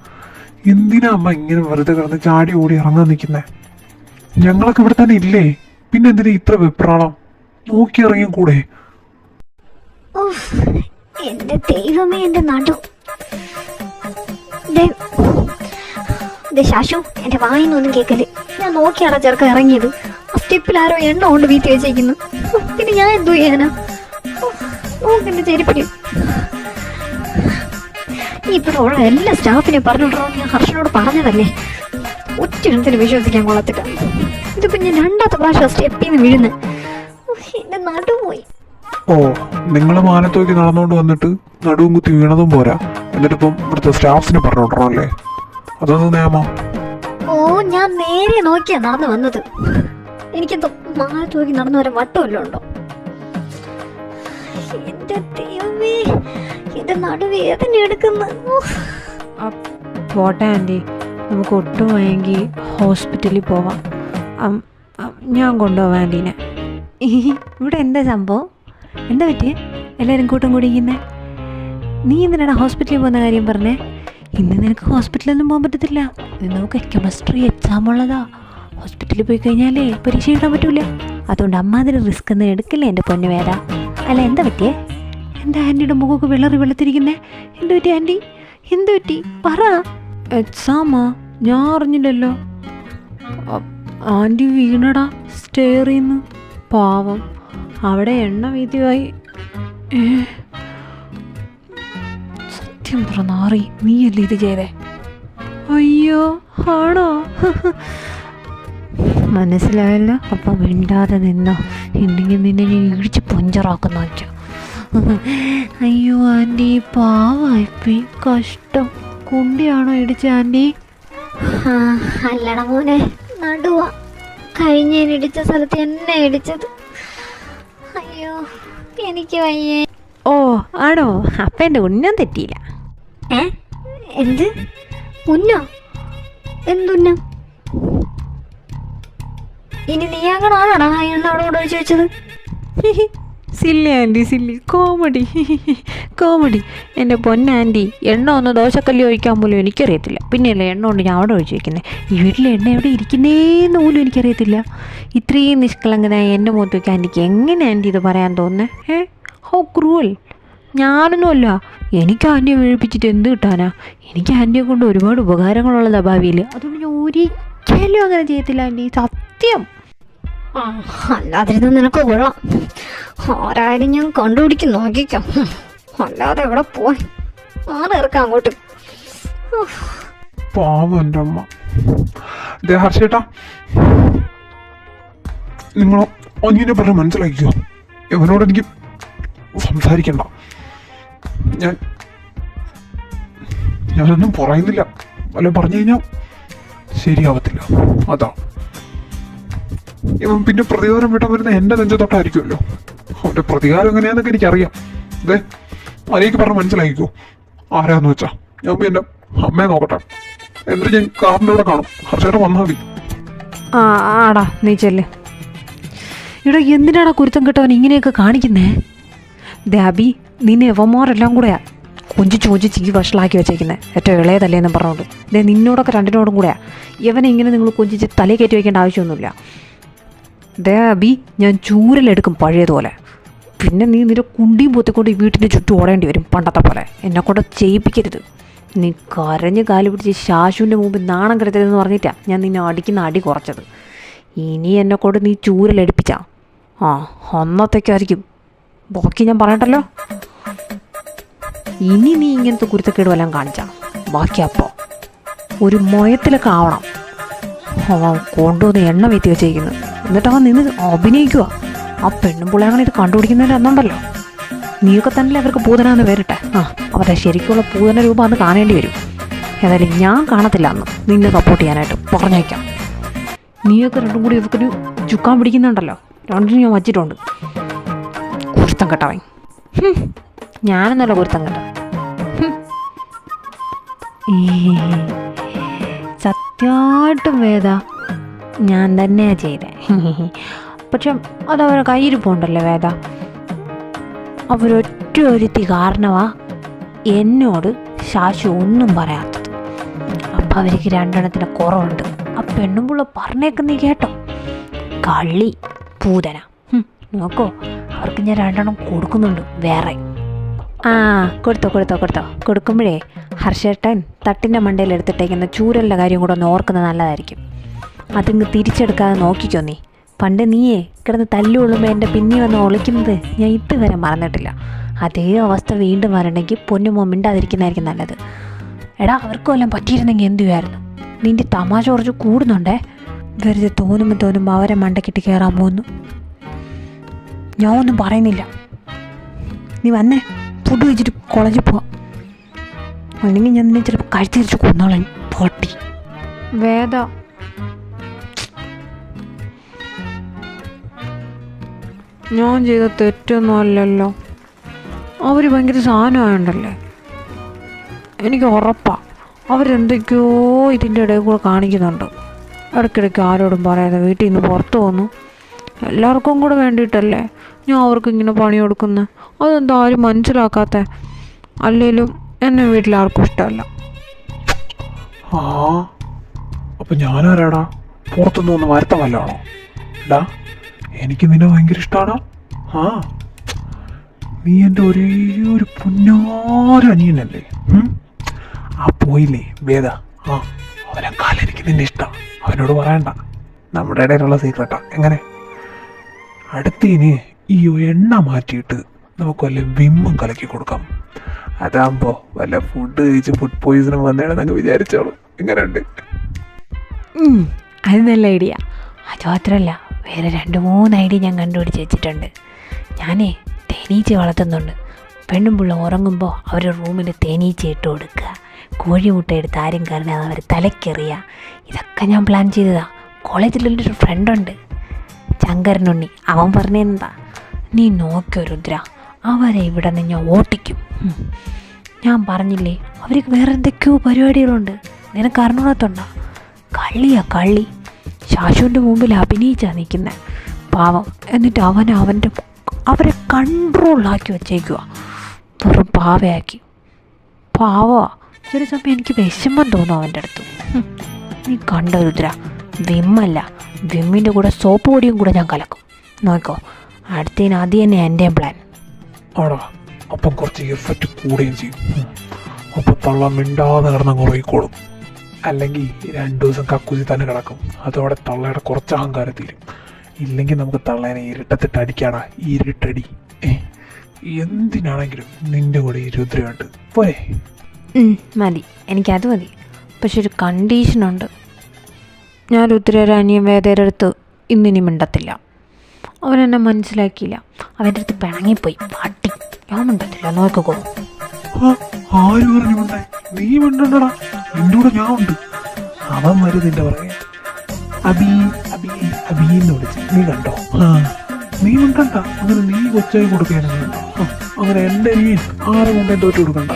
എന്തിനാ അമ്മ ഇങ്ങനെ വെറുതെ കിടന്ന് ചാടി ഓടി ഇറങ്ങാൻ നിൽക്കുന്നേ? ഞങ്ങളൊക്കെ ഇവിടെ തന്നെ ഇല്ലേ? പിന്നെ എന്തിനാ ഇത്ര വെപ്രാളം? നോക്കി ഇറങ്ങിയും കൂടെ. എന്റെ ദൈവമേ, എന്റെ നടു. ശാശു, എന്റെ വായിന്നൊന്നും കേക്കല്. ഞാൻ നോക്കിയാടാ ചെറുക്ക ഇറങ്ങിയത്. ആ സ്റ്റെപ്പിൽ ആരോ എണ്ണ കൊണ്ട് വീത്തി വെച്ചേക്കുന്നു. പിന്നെ ഞാൻ എന്തോ ചെയ്യാനാ? എന്റെ ചെരുപ്പില് ഇവിടെ ഉള്ള എല്ലാ സ്റ്റാഫിനെ പറഞ്ഞോട്ടോ, ഞാൻ ഹർഷനോട് പറഞ്ഞതല്ലേ. ഒറ്റ എണ്ണത്തിന് വിശ്വസിക്കാൻ കൊള്ളത്തില്ല. ഇതിപ്പോ ഞാൻ 2ാമത്തെ പ്രാവശ്യം സ്റ്റെപ്പിൽ നിന്ന് വീഴുന്നത്. എന്റെ നടുപോയി. ഓ, നിങ്ങൾ മാനത്തോക്കി നടന്നുകൊണ്ട് വന്നിട്ട് നടുവും കുത്തി വീണതും പോരാ, എന്നിട്ടിപ്പം ഇവിടുത്തെ സ്റ്റാഫ്സിനെ പറഞ്ഞോട്ടണം അല്ലേ? അതൊന്നും നിയമം. ഓ, ഞാൻ നേരെ നോക്കിയാ നടന്നു വന്നത്. എനിക്കെന്തോ മാറ്റി നോക്കി നടന്നു വരാൻ വട്ടമല്ലോ ഉണ്ടോ? എന്റെ ദൈവമേ, എന്റെ നടുവേദന എടുക്കുന്നു. പോട്ടെ ആൻറ്റി, നമുക്ക് ഒട്ടും വയ്യെങ്കിൽ ഹോസ്പിറ്റലിൽ പോവാം. ഞാൻ കൊണ്ടുപോവാം ആൻറ്റീനെ. ഇവിടെ എന്താ സംഭവം? എന്താ പറ്റിയേ? എല്ലാവരും കൂട്ടം കൂടിയിരിക്കുന്നേ? നീ എന്തിനാണ് ഹോസ്പിറ്റലിൽ പോകുന്ന കാര്യം പറഞ്ഞേ? ഇന്ന് നിനക്ക് ഹോസ്പിറ്റലൊന്നും പോകാൻ പറ്റത്തില്ല. ഇത് നമുക്ക് കെമിസ്ട്രി എക്സാം ഉള്ളതാ. ഹോസ്പിറ്റലിൽ പോയി കഴിഞ്ഞാലേ പരീക്ഷ എഴുതാൻ പറ്റൂല. അതുകൊണ്ട് അമ്മാതിരി റിസ്ക് ഒന്നും എടുക്കില്ലേ എൻ്റെ പൊന്നു വേദ. അല്ല, എന്താ പറ്റിയേ? എന്താ ആൻറ്റിയുടെ മുഖമൊക്കെ വെള്ളത്തിരിക്കുന്നേ? എന്ത് പറ്റി ആൻറ്റി? എന്ത് പറ്റി പറ. എക്സാമാ? ഞാൻ അറിഞ്ഞില്ലല്ലോ. ആൻറ്റി വീണടാ സ്റ്റെയറിന്ന്. പാവം, അവിടെ എണ്ണ വീതിയായി. സത്യം പറഞ്ഞാറി, നീയല്ലേ ഇത് ചെയ്തേ? അയ്യോ, ആണോ? മനസ്സിലായല്ലോ. അപ്പം മിണ്ടാതെ നിന്നോ, ഇല്ലെങ്കിൽ നിന്നെ ഞാൻ ഇടിച്ച് പഞ്ചറാക്കുന്ന വെച്ചോ. അയ്യോ ആൻറ്റി, പാവായിപ്പോയി. കഷ്ടം. കുണ്ടിയാണോ ഇടിച്ച ആൻറ്റി? അല്ലട മോനെ, നടുവാ. കഴിഞ്ഞിടിച്ച സ്ഥലത്ത് എന്നെ ഇടിച്ചത്. അയ്യോ, എനിക്ക് വയ്യേ. ഓ, ആണോ? അപ്പം എൻ്റെ ഉന്നം തെറ്റിയില്ല. എന്ത് ഉന്നോ? എന്തുന്നം? ഇനി നീയാകണോടാ എന്നോട് ചോദിച്ചത്? Silly aunty, silly. Comedy comedy. എൻ്റെ പൊന്നാൻറ്റി, എണ്ണ ഒന്ന് ദോശക്കല്ലി ഒഴിക്കാൻ പോലും എനിക്കറിയത്തില്ല. പിന്നെയല്ലേ എണ്ണ കൊണ്ട് ഞാൻ അവിടെ ഒഴിച്ച് വയ്ക്കുന്നത്. ഈ വീട്ടിൽ എണ്ണ എവിടെ ഇരിക്കുന്നേന്ന് പോലും എനിക്കറിയത്തില്ല. ഇത്രയും നിഷ്കളങ്കനായ എൻ്റെ മുഖത്ത് വയ്ക്കാൻ ആൻറ്റിക്ക് എങ്ങനെ ആൻറ്റി ഇത് പറയാൻ തോന്നുന്നത്? ഹോ ക്രൂവൽ. ഞാനൊന്നുമല്ല. എനിക്ക് ആൻറ്റിയെ വീഴിപ്പിച്ചിട്ട് എന്ത് കിട്ടാനാ? എനിക്ക് ആൻറ്റിയെ കൊണ്ട് ഒരുപാട് ഉപകാരങ്ങളുള്ളതാ ഭാവിയിൽ. അതുകൊണ്ട് ഞാൻ ഒരിക്കലും അങ്ങനെ ചെയ്യത്തില്ല ആൻറ്റി, സത്യം. അല്ലാതിരുന്ന് നിനക്ക് കൊള്ളാം. ആരായാലും ഞാൻ കണ്ടുപിടിക്കും, നോക്കിക്കാം. അല്ലാതെ എവിടെ പോയി ആറിറക്കാം അങ്ങോട്ട്. പാവം എൻ്റെ അമ്മ. ഹർഷേട്ടാ, നിങ്ങൾ ഒന്നിനെ പറഞ്ഞ് മനസ്സിലാക്കിക്കോ. ഇവനോട് എനിക്ക് സംസാരിക്കണ്ട. ഞാനൊന്നും പറയുന്നില്ല. വല്ല പറഞ്ഞു കഴിഞ്ഞാൽ ശരിയാവത്തില്ല. അതാ ഇവൻ പിന്നെ പ്രതികാരം വിട്ടാൻ വരുന്ന എൻ്റെ നെഞ്ചത്തൊട്ടായിരിക്കുമല്ലോ. അവൻ്റെ പ്രതികാരം എങ്ങനെയാന്നൊക്കെ എനിക്കറിയാം. അതെ, മര്യാദയ്ക്ക് പറഞ്ഞ് മനസ്സിലാക്കിക്കോ. ആരാന്ന് വെച്ചാ ഞാൻ എൻ്റെ അമ്മയെ നോക്കട്ടെ. എന്നിട്ട് ഞാൻ കാറിൻ്റെ ഇവിടെ കാണും. ഹർഷേട്ടൻ വന്നാൽ മതി. ആടാ, നീ ചെല്ല്. ഇവിടെ എന്തിനാടാ കുരുത്തം കിട്ടവൻ ഇങ്ങനെയൊക്കെ കാണിക്കുന്നേ? ദേബി, നിന്നെ യവന്മാരെല്ലാം കൂടെയാ കൊഞ്ചിച്ച് ഈ വഷളാക്കി വെച്ചേക്കുന്നത്. ഏറ്റവും ഇളയതല്ലേന്ന് പറഞ്ഞോണ്ട്. ദേ, നിന്നോടൊക്കെ രണ്ടിനോടും കൂടെയാ. ഇവനെ ഇങ്ങനെ നിങ്ങൾ കൊഞ്ചിച്ച് തലയിൽ കയറ്റി വയ്ക്കേണ്ട ആവശ്യമൊന്നുമില്ല. ദേബി, ഞാൻ ചൂരലെടുക്കും പഴയതുപോലെ. പിന്നെ നീ നിന്റെ കുണ്ടിയും പൊത്തിക്കൊണ്ട് ഈ വീട്ടിൻ്റെ ചുറ്റും ഓടേണ്ടി വരും പണ്ടത്തെ പോലെ. എന്നെക്കൊണ്ട് ചെയ്യിപ്പിക്കരുത്. നീ കരഞ്ഞ് കാല് പിടിച്ച് ശാശുവിൻ്റെ മുമ്പിൽ നാണം കെടുത്തതെന്ന് പറഞ്ഞിട്ടാ ഞാൻ നിന്നെ അടിക്കുന്ന അടി കുറച്ചത്. ഇനി എന്നെക്കൊണ്ട് നീ ചൂരലെടുപ്പിച്ചാ അന്നത്തേക്കായിരിക്കും ബാക്കി ഞാൻ പറയണ്ടല്ലോ. ഇനി നീ ഇങ്ങനത്തെ കുരുത്തക്കേട് വല്ലതും കാണിച്ചാ ബാക്കി അപ്പോൾ ഒരു മൊയത്തിലൊക്കെ ആവണം. കൊണ്ടുവന്ന് എണ്ണ വീത്തി വെച്ചേക്കുന്നു. എന്നിട്ട് അവൻ നിന്ന് അഭിനയിക്കുക. ആ പെണ്ണും പിള്ളേങ്ങനെ ഇത് കണ്ടുപിടിക്കുന്നതിൻ്റെ അന്നുണ്ടല്ലോ, നീയൊക്കെ തന്നെ അവർക്ക് പൂതനാന്ന് പേരിട്ടെ. അവരുടെ ശരിക്കുള്ള പൂതന രൂപം അന്ന് കാണേണ്ടി വരും. ഏതായാലും ഞാൻ കാണത്തില്ല അന്ന് നിന്നെ സപ്പോർട്ട് ചെയ്യാനായിട്ട് പറഞ്ഞേക്കാം. നീയൊക്കെ രണ്ടും കൂടി ഇവർക്കൊരു ചുക്കാൻ പിടിക്കുന്നുണ്ടല്ലോ, രണ്ടിനും ഞാൻ വച്ചിട്ടുണ്ട്. കുരുത്തം കെട്ടവൻ. ഞാനെന്നല്ല കുരുത്തം കെട്ടവൻ. സത്യമായിട്ടും വേദ ഞാൻ തന്നെയാ ചെയ്തേ. പക്ഷെ അതവരെ കയ്യിരിപ്പുണ്ടല്ലോ വേദ. അവരൊറ്റ ഒരുത്തി കാരണമാ എന്നോട് ശാശു ഒന്നും പറയാത്തത്. അപ്പം അവർക്ക് രണ്ടെണ്ണത്തിന് കുറവുണ്ട്. ആ പെണ്ണുമ്പുള്ള പറഞ്ഞേക്കുന്നീ കേട്ടോ, കള്ളി പൂതന. നോക്കോ, അവർക്ക് ഞാൻ രണ്ടെണ്ണം കൊടുക്കുന്നുണ്ട് വേറെ. കൊടുത്തോ കൊടുക്കുമ്പോഴേ ഹർഷേട്ടൻ തട്ടിൻ്റെ മണ്ടയിൽ എടുത്തിട്ടേക്കുന്ന ചൂരലിൻ്റെ കാര്യം കൂടെ ഒന്ന് ഓർക്കുന്നത് നല്ലതായിരിക്കും. അതിങ്ങ് തിരിച്ചെടുക്കാതെ നോക്കിക്കോ. നീ പണ്ട് നീയേ കിടന്ന് തല്ലുകൊള്ളുമ്പോൾ എൻ്റെ പിന്നെ വന്ന് ഒളിക്കുന്നത് ഞാൻ ഇതുവരെ മറന്നിട്ടില്ല. അതേ അവസ്ഥ വീണ്ടും വരണമെങ്കിൽ പൊന്നുമോ മിണ്ടാതിരിക്കുന്നതായിരിക്കും നല്ലത്. എടാ, അവർക്ക് വല്ലതും പറ്റിയിരുന്നെങ്കിൽ എന്തുവായിരുന്നു? നിൻ്റെ തമാശ കുറച്ച് കൂടുന്നുണ്ടേ. വെറുതെ തോന്നുമ്പോൾ അവരെ മണ്ടക്കിട്ട് കയറാൻ പോകുന്നു. ഞാൻ ഒന്നും പറയുന്നില്ല. നീ വന്നേ, ഫുഡ് കഴിച്ചിട്ട് കോളേജിൽ പോവാം. അല്ലെങ്കിൽ ഞാൻ നിന്നെ ചിലപ്പോൾ കഴിച്ച് തിരിച്ച് കൊന്നോളാം പൊട്ടി. വേദ, ഞാൻ ചെയ്ത തെറ്റൊന്നും അല്ലല്ലോ. അവർ ഭയങ്കര സാധനമായുണ്ടല്ലേ. എനിക്ക് ഉറപ്പാണ് അവരെന്തൊക്കെയോ ഇതിൻ്റെ ഇടയിൽ കൂടെ കാണിക്കുന്നുണ്ട്. ഇടയ്ക്കിടയ്ക്ക് ആരോടും പറയാതെ വീട്ടിൽ നിന്ന് പുറത്തു വന്നു. എല്ലാവർക്കും കൂടെ വേണ്ടിയിട്ടല്ലേ ഞാൻ അവർക്ക് ഇങ്ങനെ പണി കൊടുക്കുന്നത്. അതെന്താ ആരും മനസ്സിലാക്കാത്ത? അല്ലെങ്കിലും എന്നെ വീട്ടിലാർക്കും ഇഷ്ടമല്ല. ആ അപ്പൊ ഞാനാരാടാ? പുറത്തുനിന്ന് ഒന്ന് വരുത്ത വല്ലാണോ? ഡാ, എനിക്ക് നിന്നെ ഭയങ്കര ഇഷ്ടമാണോ? ആ, നീ എൻ്റെ ഒരേ ഒരു പുന്നാരനിയനല്ലേ? ആ പോയില്ലേ വേദ, ആ അവനെക്കാലം എനിക്ക് നിന്നെ ഇഷ്ടം. അവനോട് പറയണ്ട, നമ്മുടെ ഇടയിലുള്ള സീക്രട്ടാ. എങ്ങനെ അടുത്തതിന് ഈ എണ്ണ മാറ്റിയിട്ട് നമുക്ക് വല്ല വിമ്മും കലക്കി കൊടുക്കാം. അതാകുമ്പോ വല്ല ഫുഡ് കഴിച്ച് ഫുഡ് പോയിസൺ വന്നേണെന്നങ്ങ് വിചാരിച്ചോളൂ. എങ്ങനെയുണ്ട്? അത് നല്ല ഐഡിയ. അത് മാത്രമല്ല, വേറെ 2-3 ഐഡിയ ഞാൻ കണ്ടുപിടിച്ച് വെച്ചിട്ടുണ്ട്. ഞാനേ തേനീച്ച വളർത്തുന്നുണ്ട്. പെണ്ണും പിള്ള ഉറങ്ങുമ്പോൾ അവരുടെ റൂമിൽ തേനീച്ച ഇട്ട് കൊടുക്കുക, കോഴിമുട്ട എടുത്ത് ആരും കറിഞ്ഞാൽ അവർ തലക്കെറിയുക. ഇതൊക്കെ ഞാൻ പ്ലാൻ ചെയ്തതാണ്. കോളേജിലൊരു ഫ്രണ്ടുണ്ട്, ശങ്കരനുണ്ണി. അവൻ പറഞ്ഞെന്താ, നീ നോക്കിയോ രുദ്ര, അവരെ ഇവിടെ നിന്ന് ഞാൻ ഓട്ടിക്കും. ഞാൻ പറഞ്ഞില്ലേ അവർക്ക് വേറെ എന്തൊക്കെയോ പരിപാടികളുണ്ട്. നിനക്ക് അറിഞ്ഞൂടത്തുണ്ടോ? കള്ളി ശാശുവിൻ്റെ മുമ്പിൽ അഭിനയിച്ചാ നിൽക്കുന്നത് പാവം. എന്നിട്ട് അവരെ കൺട്രോളാക്കി വച്ചേക്കുക, വെറും പാവയാക്കി. പാവമാ. ചില സമയം എനിക്ക് വിഷമം തോന്നും അവൻ്റെ അടുത്ത്. നീ കണ്ടോ രുദ്ര, വിമ്മല്ല, വിമ്മിൻ്റെ കൂടെ സോപ്പ് പൊടിയും കൂടെ ഞാൻ കലക്കും. നോക്കോ, അടുത്തതിന് അത് തന്നെ എൻ്റെ പ്ലാൻ. ആടാ, അപ്പം കുറച്ച് എഫക്റ്റ് കൂടുകയും ചെയ്യും. അപ്പം തള്ള മിണ്ടാതെ കിടന്നങ്ങ് ഉറങ്ങിക്കോളും. അല്ലെങ്കിൽ 2 ദിവസം കക്കൂസി തന്നെ കിടക്കും. അതോടെ തള്ളയുടെ കുറച്ച് അഹങ്കാരം തീരും. ഇല്ലെങ്കിൽ നമുക്ക് തള്ളേനെ ഇരുട്ടത്തിട്ട് അടിക്കാടാ, ഇരുട്ടടി. എന്തിനാണെങ്കിലും നിന്റെ കൂടെ ഈ രുദ്രയുണ്ട് പോരെ? മതി, എനിക്കത് മതി. പക്ഷെ ഒരു കണ്ടീഷനുണ്ട്. ഞാൻ രുദ്രയുടെ അനിയൻ വേദയുടെ അടുത്ത് ഇന്നിനി മിണ്ടത്തില്ല. അവനെന്നെ മനസ്സിലാക്കിയില്ല. അവൻ്റെ അടുത്ത് പിണങ്ങിപ്പോയി പാട്ടി. ഞാൻ മിണ്ടത്തില്ല, നോക്കോ. ആര് പറഞ്ഞു മിണ്ടേ? നീ മിണ്ടണ്ടടാ, നിന്റെ കൂടെ ഞാൻ ഉണ്ട്. അവൻ വരും നിന്റെ പറയാ, അബി അബി അബീന്ന് വിളിച്ച്. നീ കണ്ടോ? നീ മിണ്ടണ്ട. അങ്ങനെ നീ കൊച്ചായി കൊടുക്കുകയാണ്. അങ്ങനെ എൻ്റെ ഇനി ആരെ കൊണ്ടേ തോറ്റു കൊടുക്കണ്ട.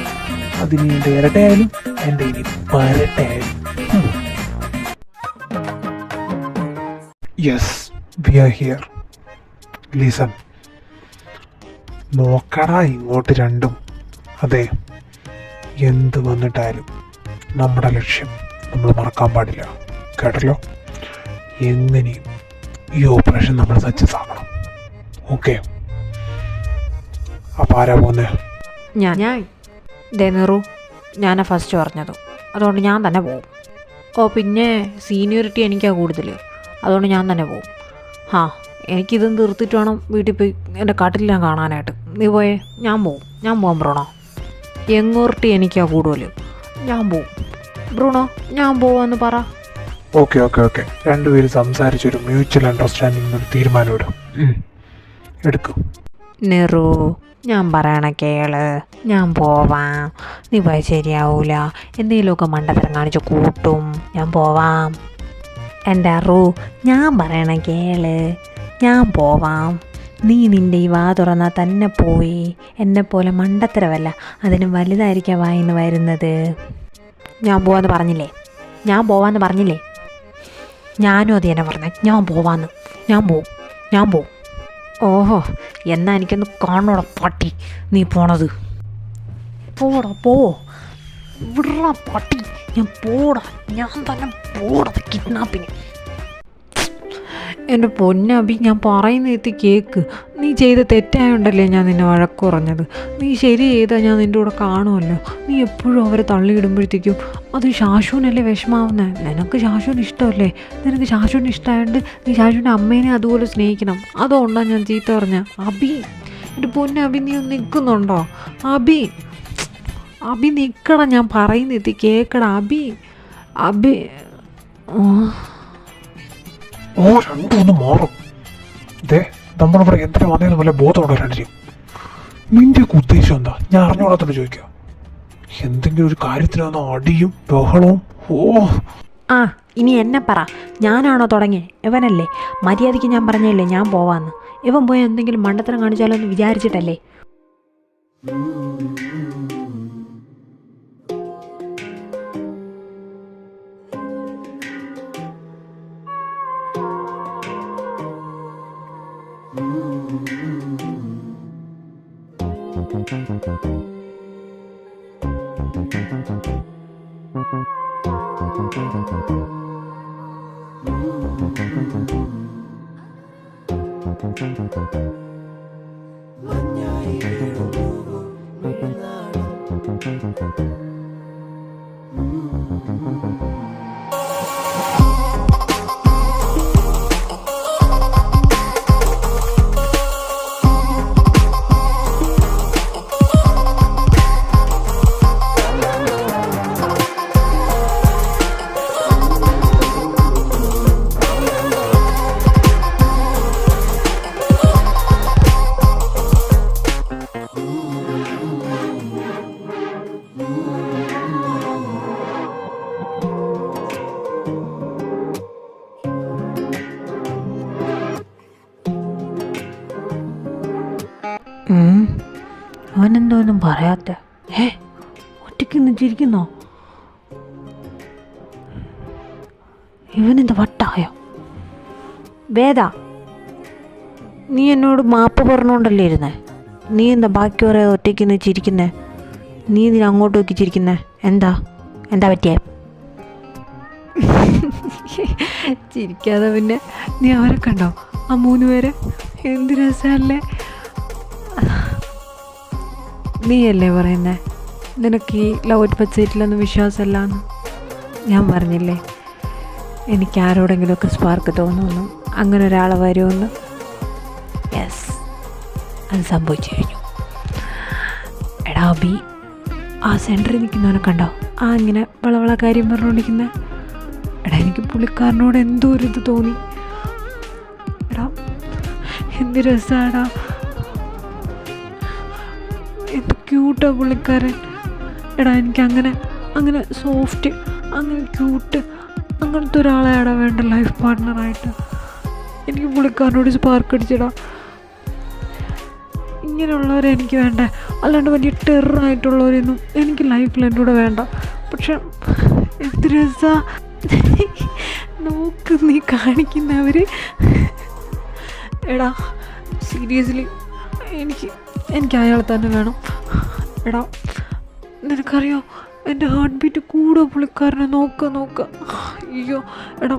അതിന് എൻ്റെ ഇരട്ടയായാലും എൻ്റെ ഇനി പരട്ടയായാലും. Yes, we are here. Listen, നോക്കടാ ഇങ്ങോട്ട് രണ്ടും. അതെ, എന്ത് വന്നിട്ടായാലും നമ്മുടെ ലക്ഷ്യം നമ്മൾ മറക്കാൻ പാടില്ല, കേട്ടല്ലോ? എങ്ങനെയും ഈ ഓപ്പറേഷൻ നമ്മൾ സക്സസ് ആക്കണം. ഓക്കെ, അപ്പം ആരാ പോന്നെ? ഞാൻ നെറു, ഞാനാ ഫസ്റ്റ് പറഞ്ഞത്. അതുകൊണ്ട് ഞാൻ തന്നെ പോവും. പിന്നെ സീനിയോറിറ്റി എനിക്കാണ് കൂടുതൽ, അതുകൊണ്ട് ഞാൻ തന്നെ പോവും. എനിക്കിതും തീർത്തിട്ട് വേണം വീട്ടിൽ പോയി എൻ്റെ കാട്ടിലെല്ലാം കാണാനായിട്ട്. നീ പോയേ, ഞാൻ പോവാം ബ്രൂണോ. യങ്ങോറിറ്റി എനിക്കാണ് കൂടുതൽ, ഞാൻ പോവും. ബ്രൂണോ, ഞാൻ പോവാന്ന് പറ. ഓക്കെ, രണ്ടുപേരും സംസാരിച്ചൊരു മ്യൂച്വൽ അണ്ടർസ്റ്റാൻഡിംഗ് ഒരു തീരുമാനം എടുക്കും. നെറു, ഞാൻ പറയണ കേള്, ഞാൻ പോവാം. നീ പോയാൽ ശരിയാവൂല, എന്തെങ്കിലുമൊക്കെ മണ്ടത്തരം കാണിച്ച് കൂട്ടും. ഞാൻ പോവാം. എൻ്റെ അറു, ഞാൻ പറയണ കേള്, ഞാൻ പോവാം. നീ നിൻ്റെ ഈ വാ തുറന്നാൽ തന്നെ പോയി. എന്നെപ്പോലെ മണ്ടത്തരമല്ല, അതിനും വലുതായിരിക്കാം വായിന്ന് വരുന്നത്. ഞാൻ പോവാന്ന് പറഞ്ഞില്ലേ? ഞാനും അത് തന്നെ പറഞ്ഞേ, ഞാൻ പോവും. ഓഹോ, എന്നാ എനിക്കൊന്ന് കാണോടാ പട്ടി നീ പോണത്. പോ വിടറാ പട്ടി. ഞാൻ തന്നെ പോടാ കിഡ്നാപ്പിന്. എൻ്റെ പൊന്നബി, ഞാൻ പറയുന്ന എത്തി കേക്ക്. നീ ചെയ്ത തെറ്റായോണ്ടല്ലേ ഞാൻ നിന്നെ വഴക്ക് പറഞ്ഞത്. നീ ശരി ചെയ്താൽ ഞാൻ നിൻ്റെ കൂടെ കാണുമല്ലോ. നീ എപ്പോഴും അവരെ തള്ളിയിടുമ്പോഴത്തേക്കും അത് ശാശുവിനല്ലേ വിഷമാവുന്നത്. നിനക്ക് ശാശുവിന് ഇഷ്ടമല്ലേ? നിനക്ക് ശാശുവിന് ഇഷ്ടമായതുകൊണ്ട് നീ ശാശുവിൻ്റെ അമ്മേനെ അതുപോലെ സ്നേഹിക്കണം. അതുകൊണ്ടാണ് ഞാൻ ചീത്ത പറഞ്ഞ. അബി, എൻ്റെ പൊന്നബി, നീ ഒന്ന് നിൽക്കുന്നുണ്ടോ? അബി നിൽക്കടാ, ഞാൻ പറയുന്ന എത്തി കേക്കടാ അബി. രണ്ടും ഒന്ന് മാറും. ഇതേ നമ്മളിവിടെ എന്തിനു വന്നേന്ന് പോലെ ബോധമുണ്ടോ? രണ്ടിനും നിന്റെയൊക്കെ ഉദ്ദേശം എന്താ? ഞാൻ അറിഞ്ഞോളത്തോട് ചോദിക്കാം. എന്തെങ്കിലും ഒരു കാര്യത്തിനൊന്ന് അടിയും ബഹളവും. ഓ ആ ഇനി എന്നെ പറ, ഞാനാണോ തുടങ്ങിയേ? ഇവനല്ലേ? മര്യാദയ്ക്ക് ഞാൻ പറഞ്ഞല്ലേ ഞാൻ പോവാന്ന്. ഇവൻ പോയി എന്തെങ്കിലും മണ്ടത്തരം കാണിച്ചാലോ എന്ന് വിചാരിച്ചിട്ടല്ലേ? അവനെന്തോന്നും പറയാത്ത? ഒറ്റയ്ക്ക് നിന്നിരിക്കുന്നോ? ഇവനെന്താ വട്ടായോ? വേദ, നീ എന്നോട് മാപ്പ് പറഞ്ഞോണ്ടല്ലേ ഇരുന്നേ? നീ എന്താ ബാക്കി പറയാതെ ഒറ്റയ്ക്ക് നിന്ന് ചിരിക്കുന്നേ? നീ ഇതിന് അങ്ങോട്ട് നോക്കി ചിരിക്കുന്നേ? എന്താ പറ്റിയേ? ചിരിക്കാതെ പിന്നെ നീ അവരെ കണ്ടോ? ആ 3 പേരെ എന്ത് രസമല്ലേ? നീയല്ലേ പറയുന്നേ നിനക്ക് ഈ ലവ് അറ്റ് ഫസ്റ്റ് സൈറ്റിലൊന്നും വിശ്വാസമല്ലാന്ന്? ഞാൻ പറഞ്ഞില്ലേ എനിക്ക് ആരോടെങ്കിലുമൊക്കെ സ്പാർക്ക് തോന്നുന്നു, അങ്ങനെ ഒരാളെ വരുമെന്ന്. യെസ്, അത് സംഭവിച്ചു കഴിഞ്ഞു. എടാ അബി, ആ സെൻറ്ററിൽ നിൽക്കുന്നവനെ കണ്ടോ? ആ ഇങ്ങനെ വളവള കാര്യം പറഞ്ഞുകൊണ്ടിരിക്കുന്നത്. എടാ എനിക്ക് പുള്ളിക്കാരനോട് എന്തോ ഒരു ഇത് തോന്നി. എടാ എന്ത് രസമാടാ, എന്ത് ക്യൂട്ടാ പുള്ളിക്കാരൻ. എടാ എനിക്ക് അങ്ങനെ സോഫ്റ്റ്, അങ്ങനെ ക്യൂട്ട്, അങ്ങനത്തെ ഒരാളെയാടാ വേണ്ട ലൈഫ് പാർട്ട്ണറായിട്ട്. എനിക്ക് പുള്ളിക്കാരനോട് സ്പാർക്ക് അടിച്ചിടാ. ഇങ്ങനെയുള്ളവരെ എനിക്ക് വേണ്ട, അല്ലാണ്ട് വലിയ ടെററായിട്ടുള്ളവരൊന്നും എനിക്ക് ലൈഫിൽ എൻ്റെ കൂടെ വേണ്ട. പക്ഷെ എന്ത് രസാ നോക്ക് നീ കാണിക്കുന്നവർ. എടാ സീരിയസ്ലി എനിക്ക് അയാളെ തന്നെ വേണം. എടാ നിനക്കറിയോ എൻ്റെ ഹാർട്ട് ബീറ്റ് കൂടെ പുള്ളിക്കാരനെ നോക്ക. അയ്യോ എടാ,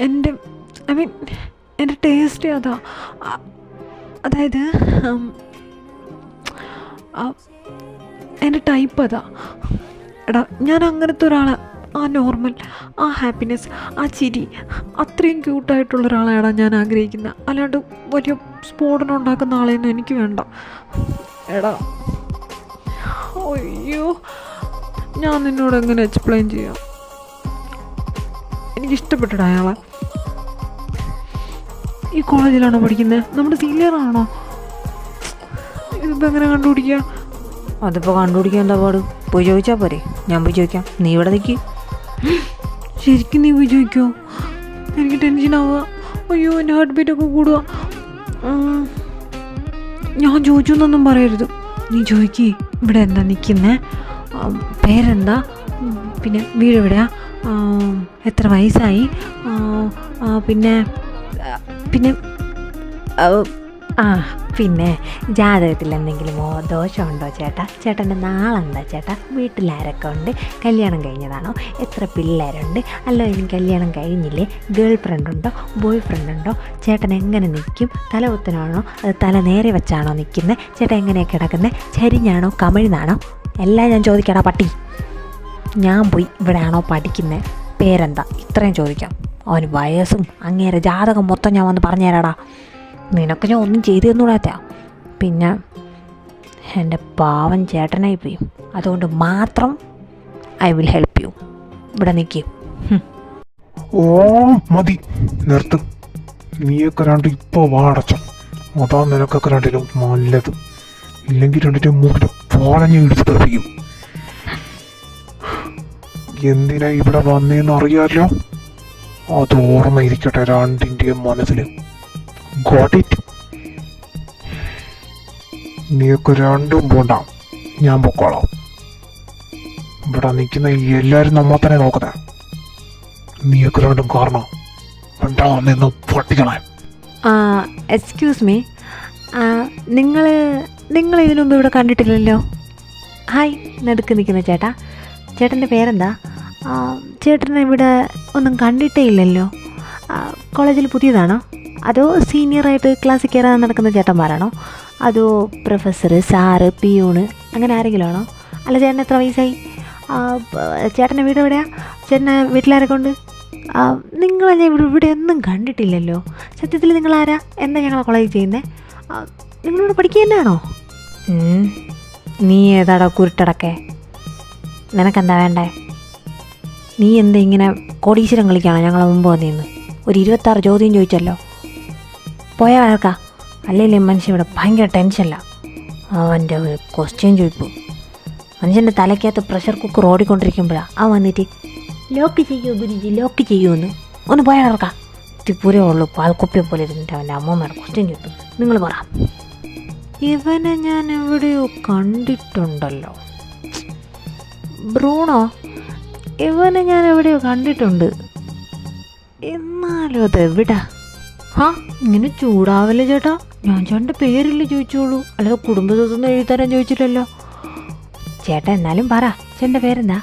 എൻ്റെ ടേസ്റ്റ് അതാ. അതായത് എൻ്റെ ടൈപ്പ് അതാ. എടാ ഞാൻ അങ്ങനത്തെ ഒരാളെ, ആ നോർമൽ, ആ ഹാപ്പിനെസ്, ആ ചിരി, അത്രയും ക്യൂട്ടായിട്ടുള്ള ഒരാളെയാണ് ഞാൻ ആഗ്രഹിക്കുന്നത്. അല്ലാണ്ട് വലിയ സ്ഫോടനം ഉണ്ടാക്കുന്ന ആളെയൊന്നും എനിക്ക് വേണ്ട. എടാ അയ്യോ, ഞാൻ നിന്നോട് എങ്ങനെ എക്സ്പ്ലെയിൻ ചെയ്യാം? എനിക്കിഷ്ടപ്പെട്ടിട അയാളെ. ഈ കോളേജിലാണോ പഠിക്കുന്നത്? നമ്മുടെ സീനിയറാണോ? ഇതിപ്പോൾ എങ്ങനെ കണ്ടുപിടിക്കുക? അതിപ്പോൾ കണ്ടുപിടിക്കാൻ എന്താ പാട്? പോയി ചോദിച്ചാൽ പോരെ? ഞാൻ പോയി ചോദിക്കാം, നീ ഇവിടെ നിൽക്കി. ശരിക്കും നീ പോയി ചോദിക്കോ? എനിക്ക് ടെൻഷനാവുക. അയ്യോ എൻ്റെ ഹാർട്ട് ബീറ്റൊക്കെ കൂടുക. ഞാൻ ചോദിച്ചു എന്നൊന്നും പറയരുത്. നീ ചോദിക്കി, ഇവിടെ എന്താ നിൽക്കുന്നേ, പേരെന്താ, പിന്നെ വീട് എവിടെയാ, എത്ര വയസ്സായി, പിന്നെ പിന്നെ ജാതകത്തിൽ എന്തെങ്കിലും ദോഷമുണ്ടോ ചേട്ടാ, ചേട്ടൻ്റെ നാളെന്താ ചേട്ടാ, വീട്ടിലാരൊക്കെ ഉണ്ട്, കല്യാണം കഴിഞ്ഞതാണോ, എത്ര പിള്ളേരുണ്ട്, അല്ലോ ഇനി കല്യാണം കഴിഞ്ഞില്ലേ, ഗേൾ ഫ്രണ്ട് ഉണ്ടോ, ബോയ് ഫ്രണ്ട് ഉണ്ടോ, ചേട്ടൻ എങ്ങനെ നിൽക്കും, തല കുത്തനാണോ അത് തല നേരെ വെച്ചാണോ നിൽക്കുന്നത്, ചേട്ടൻ എങ്ങനെയാണ് കിടക്കുന്നത്, ചരിഞ്ഞാണോ കമിഴ്ന്നാണോ, എല്ലാം ഞാൻ ചോദിക്കടാ പട്ടി. ഞാൻ പോയി ഇവിടെയാണോ പഠിക്കുന്നത്, പേരെന്താ, ഇത്രയും ചോദിക്കാം. അവന് വയസ്സും അങ്ങേരെ ജാതകം മൊത്തം ഞാൻ വന്ന് പറഞ്ഞു തരാടാ. നിനക്ക് ഞാൻ ഒന്നും ചെയ്തു തന്നൂടാത്ത. പിന്നെ എൻ്റെ പാവം ചേട്ടനായി പോയി, അതുകൊണ്ട് മാത്രം ഐ വിൽ ഹെൽപ്പ് യു. ഇവിടെ നിൽക്കും. ഓ മതി, നിർത്ത്. നീയൊക്കെ രണ്ട് ഇപ്പോൾ വാടച്ച അതാ നിനക്കൊക്കെ രണ്ടിനും നല്ലത്. ഇല്ലെങ്കിൽ രണ്ടിനും മൂക്കിട്ട് പോളഞ്ഞ് ഇടിച്ച് തെറിപ്പിക്കും. എന്തിനാ ഇവിടെ വന്നേന്ന് അറിയാലോ? അത് ഓർമ്മയിരിക്കട്ടെ രണ്ടിൻ്റെയും മനസ്സിൽ. Got it? നീക്ക് രണ്ടും പോണ്ട, ഞാൻ പൊക്കോളാം. ഇവിടെ നിൽക്കുന്ന എല്ലാവരും നമ്മ തന്നെ നോക്കണേ. നീക്ക് രണ്ടും കാരണം രണ്ടാ നിന്ന് പൊട്ടിക്കണേ. എക്സ്ക്യൂസ് മീ, നിങ്ങൾ ഇതിനു മുമ്പ് ഇവിടെ കണ്ടിട്ടില്ലല്ലോ. ഹായ്, നടുക്ക് നിൽക്കുന്ന ചേട്ടാ. ചേട്ടൻ്റെ പേരെന്താ? ചേട്ടനെ ഇവിടെ ഒന്നും കണ്ടിട്ടേ ഇല്ലല്ലോ. കോളേജിൽ പുതിയതാണോ? അതോ സീനിയറായിട്ട് ക്ലാസ്സിൽ കയറാൻ നടക്കുന്ന ചേട്ടന്മാരാണോ? അതോ പ്രൊഫസർ, സാറ്, പിയൂണ് അങ്ങനെ ആരെങ്കിലും ആണോ? അല്ല, ചേട്ടന് എത്ര വയസ്സായി? ചേട്ടൻ്റെ വീട് എവിടെയാണ്? ചേട്ടനെ വീട്ടിലാരൊക്കെ ഉണ്ട്? നിങ്ങളെ ഞാൻ ഇവിടെ ഒന്നും കണ്ടിട്ടില്ലല്ലോ. സത്യത്തിൽ നിങ്ങളാരാ? എന്താ ഞങ്ങളെ കോളേജിൽ ചെയ്യുന്നത്? നിങ്ങളിവിടെ പഠിക്കുക തന്നെയാണോ? നീ ഏതാടാ കുരുട്ടടക്കെ? നിനക്കെന്താ വേണ്ടേ? നീ എന്താ ഇങ്ങനെ കോടീശ്വരം കളിക്കുകയാണോ ഞങ്ങളെ മുമ്പ് വന്നിന്ന്? ഒരു 26 ചോദ്യം ചോദിച്ചല്ലോ. പോയാൽ വഴക്കാ. അല്ലെങ്കിൽ മനുഷ്യൻ ഇവിടെ ഭയങ്കര ടെൻഷനില്ല. അവൻ്റെ ഒരു ക്വസ്റ്റ്യൻ ചോദിക്കും. മനുഷ്യൻ്റെ തലയ്ക്കകത്ത് പ്രഷർ കുക്കർ ഓടിക്കൊണ്ടിരിക്കുമ്പോഴാണ് അവൻ വന്നിട്ട് ലോക്ക് ചെയ്യൂ ഗുരുജി, ലോക്ക് ചെയ്യുമെന്ന്. ഒന്ന് പോയാൽ ഇറക്കാം. തിപ്പൂരേ ഉള്ളൂ, പാൽക്കുപ്പിയെ പോലെ ഇരുന്നിട്ട് അവൻ്റെ അമ്മമ്മയുടെ ക്വസ്റ്റ്യൻ ചോദിക്കും. നിങ്ങൾ പറ. ഇവനെ ഞാൻ എവിടെയോ കണ്ടിട്ടുണ്ടല്ലോ. ബ്രൂണോ? ഇവനെ ഞാൻ എവിടെയോ കണ്ടിട്ടുണ്ട്. എന്നാലും അത് എവിടാ? ഇങ്ങനെ ചൂടാവല്ലേ ചേട്ടാ. ഞാൻ ചേട്ടൻ്റെ പേരില്ല ചോദിച്ചോളൂ, അല്ലാതെ കുടുംബത്തൊന്നും എഴുതാൻ ചോദിച്ചില്ലല്ലോ. ചേട്ടാ എന്നാലും പറ, ചേട്ടൻ്റെ പേരെന്താ?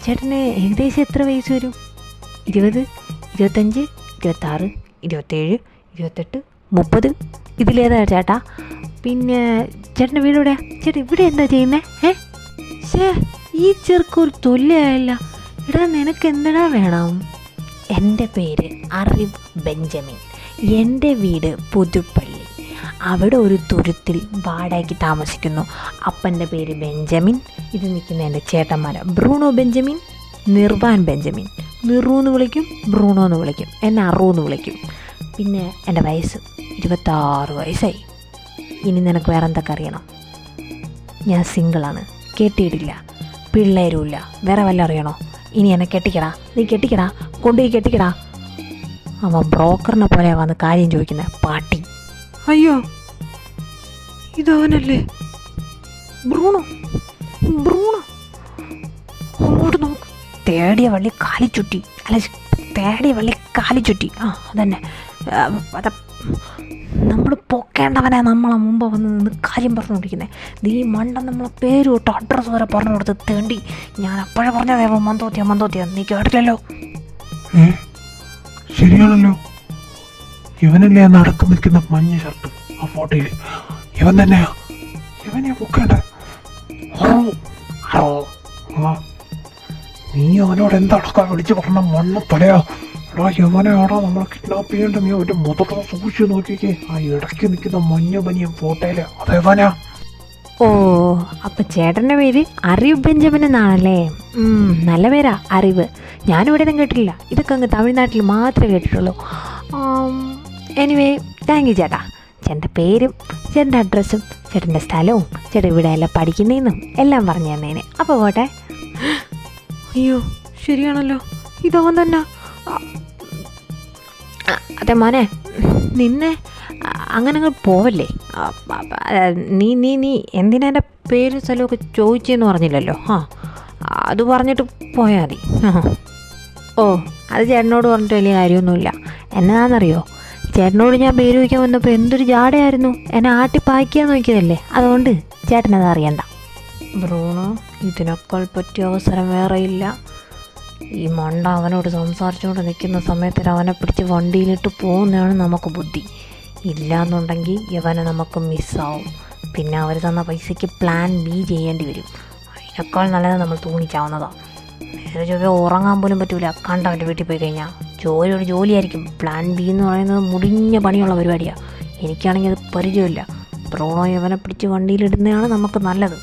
ചേട്ടന് ഏകദേശം എത്ര വയസ്സ് വരും? 20, 25, 26, 27, 28, 30 ഇതിലേതാ ചേട്ടാ? പിന്നെ ചേട്ടൻ്റെ വീട് എവിടെയാ? ചേട്ടാ ഇവിടെ എന്താ ചെയ്യുന്നത്? ഈ ചെറുക്കൊരു തൊല്ലിയായല്ല. എടാ നിനക്ക് എന്തടാ വേണം? എൻ്റെ പേര് അറിവ് ബെഞ്ചമിൻ. എൻ്റെ വീട് പുതുപ്പള്ളി. അവിടെ ഒരു തുരുത്തിൽ വാടകയ്ക്ക് താമസിക്കുന്നു. അപ്പൻ്റെ പേര് ബെഞ്ചമിൻ. ഇത് നിൽക്കുന്ന എൻ്റെ ചേട്ടന്മാരാ ബ്രൂണോ ബെഞ്ചമിൻ, നിർവാൻ ബെഞ്ചമിൻ. നിറു എന്ന് വിളിക്കും, ബ്രൂണോ എന്ന് വിളിക്കും, എന്നെ അറു എന്ന് വിളിക്കും. പിന്നെ എൻ്റെ വയസ്സ് 26 വയസ്സായി. ഇനി നിനക്ക് വേറെ എന്തൊക്കെ അറിയണം? ഞാൻ സിംഗിളാണ്, കെട്ടിയിട്ടില്ല, പിള്ളേരുമില്ല. വേറെ വല്ല അറിയണോ? ഇനി എന്നെ കെട്ടിക്കടാ, നീ കെട്ടിക്കടാ, കൊണ്ടുപോയി കെട്ടിക്കടാ. അവൻ ബ്രോക്കറിനെ പോലെ വന്ന് കാര്യം ചോദിക്കുന്നത് പാട്ടി. അയ്യോ, ഇതവനല്ലേ ബ്രൂണോ? അങ്ങോട്ട് നോക്ക്. തേടിയ വള്ളി കാലിച്ചുട്ടി. അല്ല, തേടിയ വള്ളി കാലിച്ചുട്ടി. അതന്നെ. നമ്മൾ പൊക്കേണ്ടവനെ നമ്മളെ മുമ്പ് വന്ന് നിന്ന് കാര്യം പറഞ്ഞുകൊണ്ടിരിക്കുന്നത്. നീ മണ്ട നമ്മളെ പേര് തൊട്ട് അഡ്രസ്സ് വരെ പറഞ്ഞു കൊടുത്ത് തേണ്ടി. ഞാൻ അപ്പോഴേ പറഞ്ഞതേവോ മന്തോത്തിയ നീ കേട്ടില്ലല്ലോ. ശരിയാണല്ലോ, ഇവനല്ലേ നടക്ക് നിൽക്കുന്ന മഞ്ഞ ഷർട്ട് ആ ഫോട്ടോയിൽ? ഇവൻ തന്നെയാ. ഇവനെ പൊക്കേണ്ട. നീ അവനോട് എന്താടക്കാൻ വിളിച്ച് പറഞ്ഞ മണ്ണ് തലയാ? എടാ യവനെയാടാ നമ്മളെ കിഡ്നാപ്പ് ചെയ്യേണ്ട. നീ അവൻ്റെ മൊത്തത്തിൽ സൂക്ഷിച്ച് നോക്കിക്കേ. ആ ഇടയ്ക്ക് നിൽക്കുന്ന മഞ്ഞ പനിയും ഫോട്ടോയില് അതേവനാ. ഓ, അപ്പം ചേട്ടൻ്റെ പേര് അറിവ് ബെഞ്ചമിൻ എന്നാണല്ലേ? നല്ല പേരാ, അറിവ്. ഞാനിവിടെ ഒന്നും കേട്ടിട്ടില്ല. ഇതൊക്കെ അങ്ങ് തമിഴ്നാട്ടിൽ മാത്രമേ കേട്ടിട്ടുള്ളൂ. എനിവേ, താങ്ക് യു ചേട്ടാ. ചേട്ടൻ്റെ പേരും ചേട്ടൻ്റെ അഡ്രസ്സും ചേട്ടൻ്റെ സ്ഥലവും ചേട്ടൻ ഇവിടെ എല്ലാം പഠിക്കുന്നതെന്നും എല്ലാം പറഞ്ഞു തന്നേനെ. അപ്പോൾ പോട്ടെ. അയ്യോ, ശരിയാണല്ലോ, ഇതവൻ തന്നെ. അതെ മോനെ, നിന്നെ അങ്ങനെ അങ്ങ് പോവല്ലേ. നീ എന്തിനാ എൻ്റെ പേരും സ്ഥലമൊക്കെ ചോദിച്ചെന്ന് പറഞ്ഞില്ലല്ലോ. അത് പറഞ്ഞിട്ട് പോയാൽ മതി. ഓ, അത് ചേട്ടനോട് പറഞ്ഞിട്ട് വലിയ കാര്യമൊന്നുമില്ല. എന്നതാണെന്നറിയോ, ചേട്ടനോട് ഞാൻ പേര് വയ്ക്കാൻ വന്നപ്പോൾ എന്തൊരു ജാടയായിരുന്നു. എന്നെ ആട്ടിപ്പായ്ക്കാൻ നോക്കിയതല്ലേ. അതുകൊണ്ട് ചേട്ടനത് അറിയണ്ട. ബ്രൂണോ, ഇതിനേക്കാൾ പറ്റിയ അവസരം വേറെ ഇല്ല. ഈ മണ്ട അവനോട് സംസാരിച്ചുകൊണ്ട് നിൽക്കുന്ന സമയത്തിൽ അവനെ പിടിച്ച് വണ്ടിയിലിട്ട് പോകുന്നതാണ് നമുക്ക് ബുദ്ധി. ഇല്ലയെന്നുണ്ടെങ്കിൽ ഇവനെ നമുക്ക് മിസ്സാവും. പിന്നെ അവർ തന്ന പൈസയ്ക്ക് പ്ലാൻ ബി ചെയ്യേണ്ടി വരും. അതിനേക്കാൾ നല്ലത് നമ്മൾ തൂങ്ങിച്ചാവുന്നതാണ്. നേരെ ചൊവ്വേ ഉറങ്ങാൻ പോലും പറ്റൂല കണ്ടവൻ്റെ വീട്ടിൽ പോയി കഴിഞ്ഞാൽ. ഒരു ജോലിയായിരിക്കും. പ്ലാൻ ബി എന്ന് പറയുന്നത് മുടിഞ്ഞ പണിയുള്ള പരിപാടിയാണ്. എനിക്കാണെങ്കിൽ അത് പരിചയമില്ല. ബ്രൂണോ ഇവനെ പിടിച്ച് വണ്ടിയിലിടുന്നതാണ് നമുക്ക് നല്ലത്.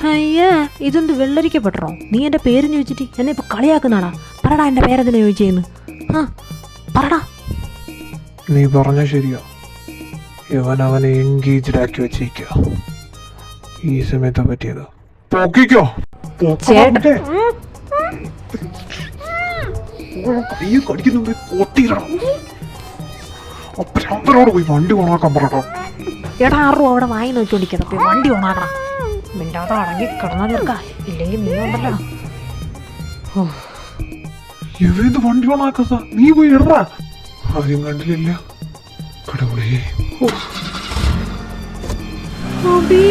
അയ്യേ, ഇതെന്ത് വെള്ളരിക്കപ്പെട്ടോ? നീ എൻ്റെ പേര് ചോദിച്ചിട്ട് എന്നെ ഇപ്പോൾ കളിയാക്കുന്നാടാ. പറടാ, എൻ്റെ പേരെന്തിനാ ചോദിച്ചേന്ന്? പറടാ. നീ പറഞ്ഞ ശരിയാ, അവനെ എൻഗേജ്ഡ് ആക്കി വെച്ചിരിക്കുക. ഈ സമയത്ത് പറ്റിയത് പൊക്കിക്കോ. ചേട്ടാ. കയ്യെ കടിക്കുന്നുണ്ട്, കൊട്ടിയിടണം. അപ്പനോട് പോയി വണ്ടി ഓണാക്കാൻ പറയട്ടോ. എടാ ആറു അവിടെ വായി നോക്കിക്കൊണ്ടിരിക്കുന്നത് പോയി വണ്ടി ഓണാക്കണം. മിണ്ടാതെ അടങ്ങി കിടന്നാ ചേർക്ക, ഇല്ലെങ്കിൽ നീ ഉണ്ടല്ലോ. ഇവന്ത് വണ്ടി ഓണാക്കാ, നീ പോയി ഇടറാ. ആരും കണ്ടില്ല. കടവുളേ. അബി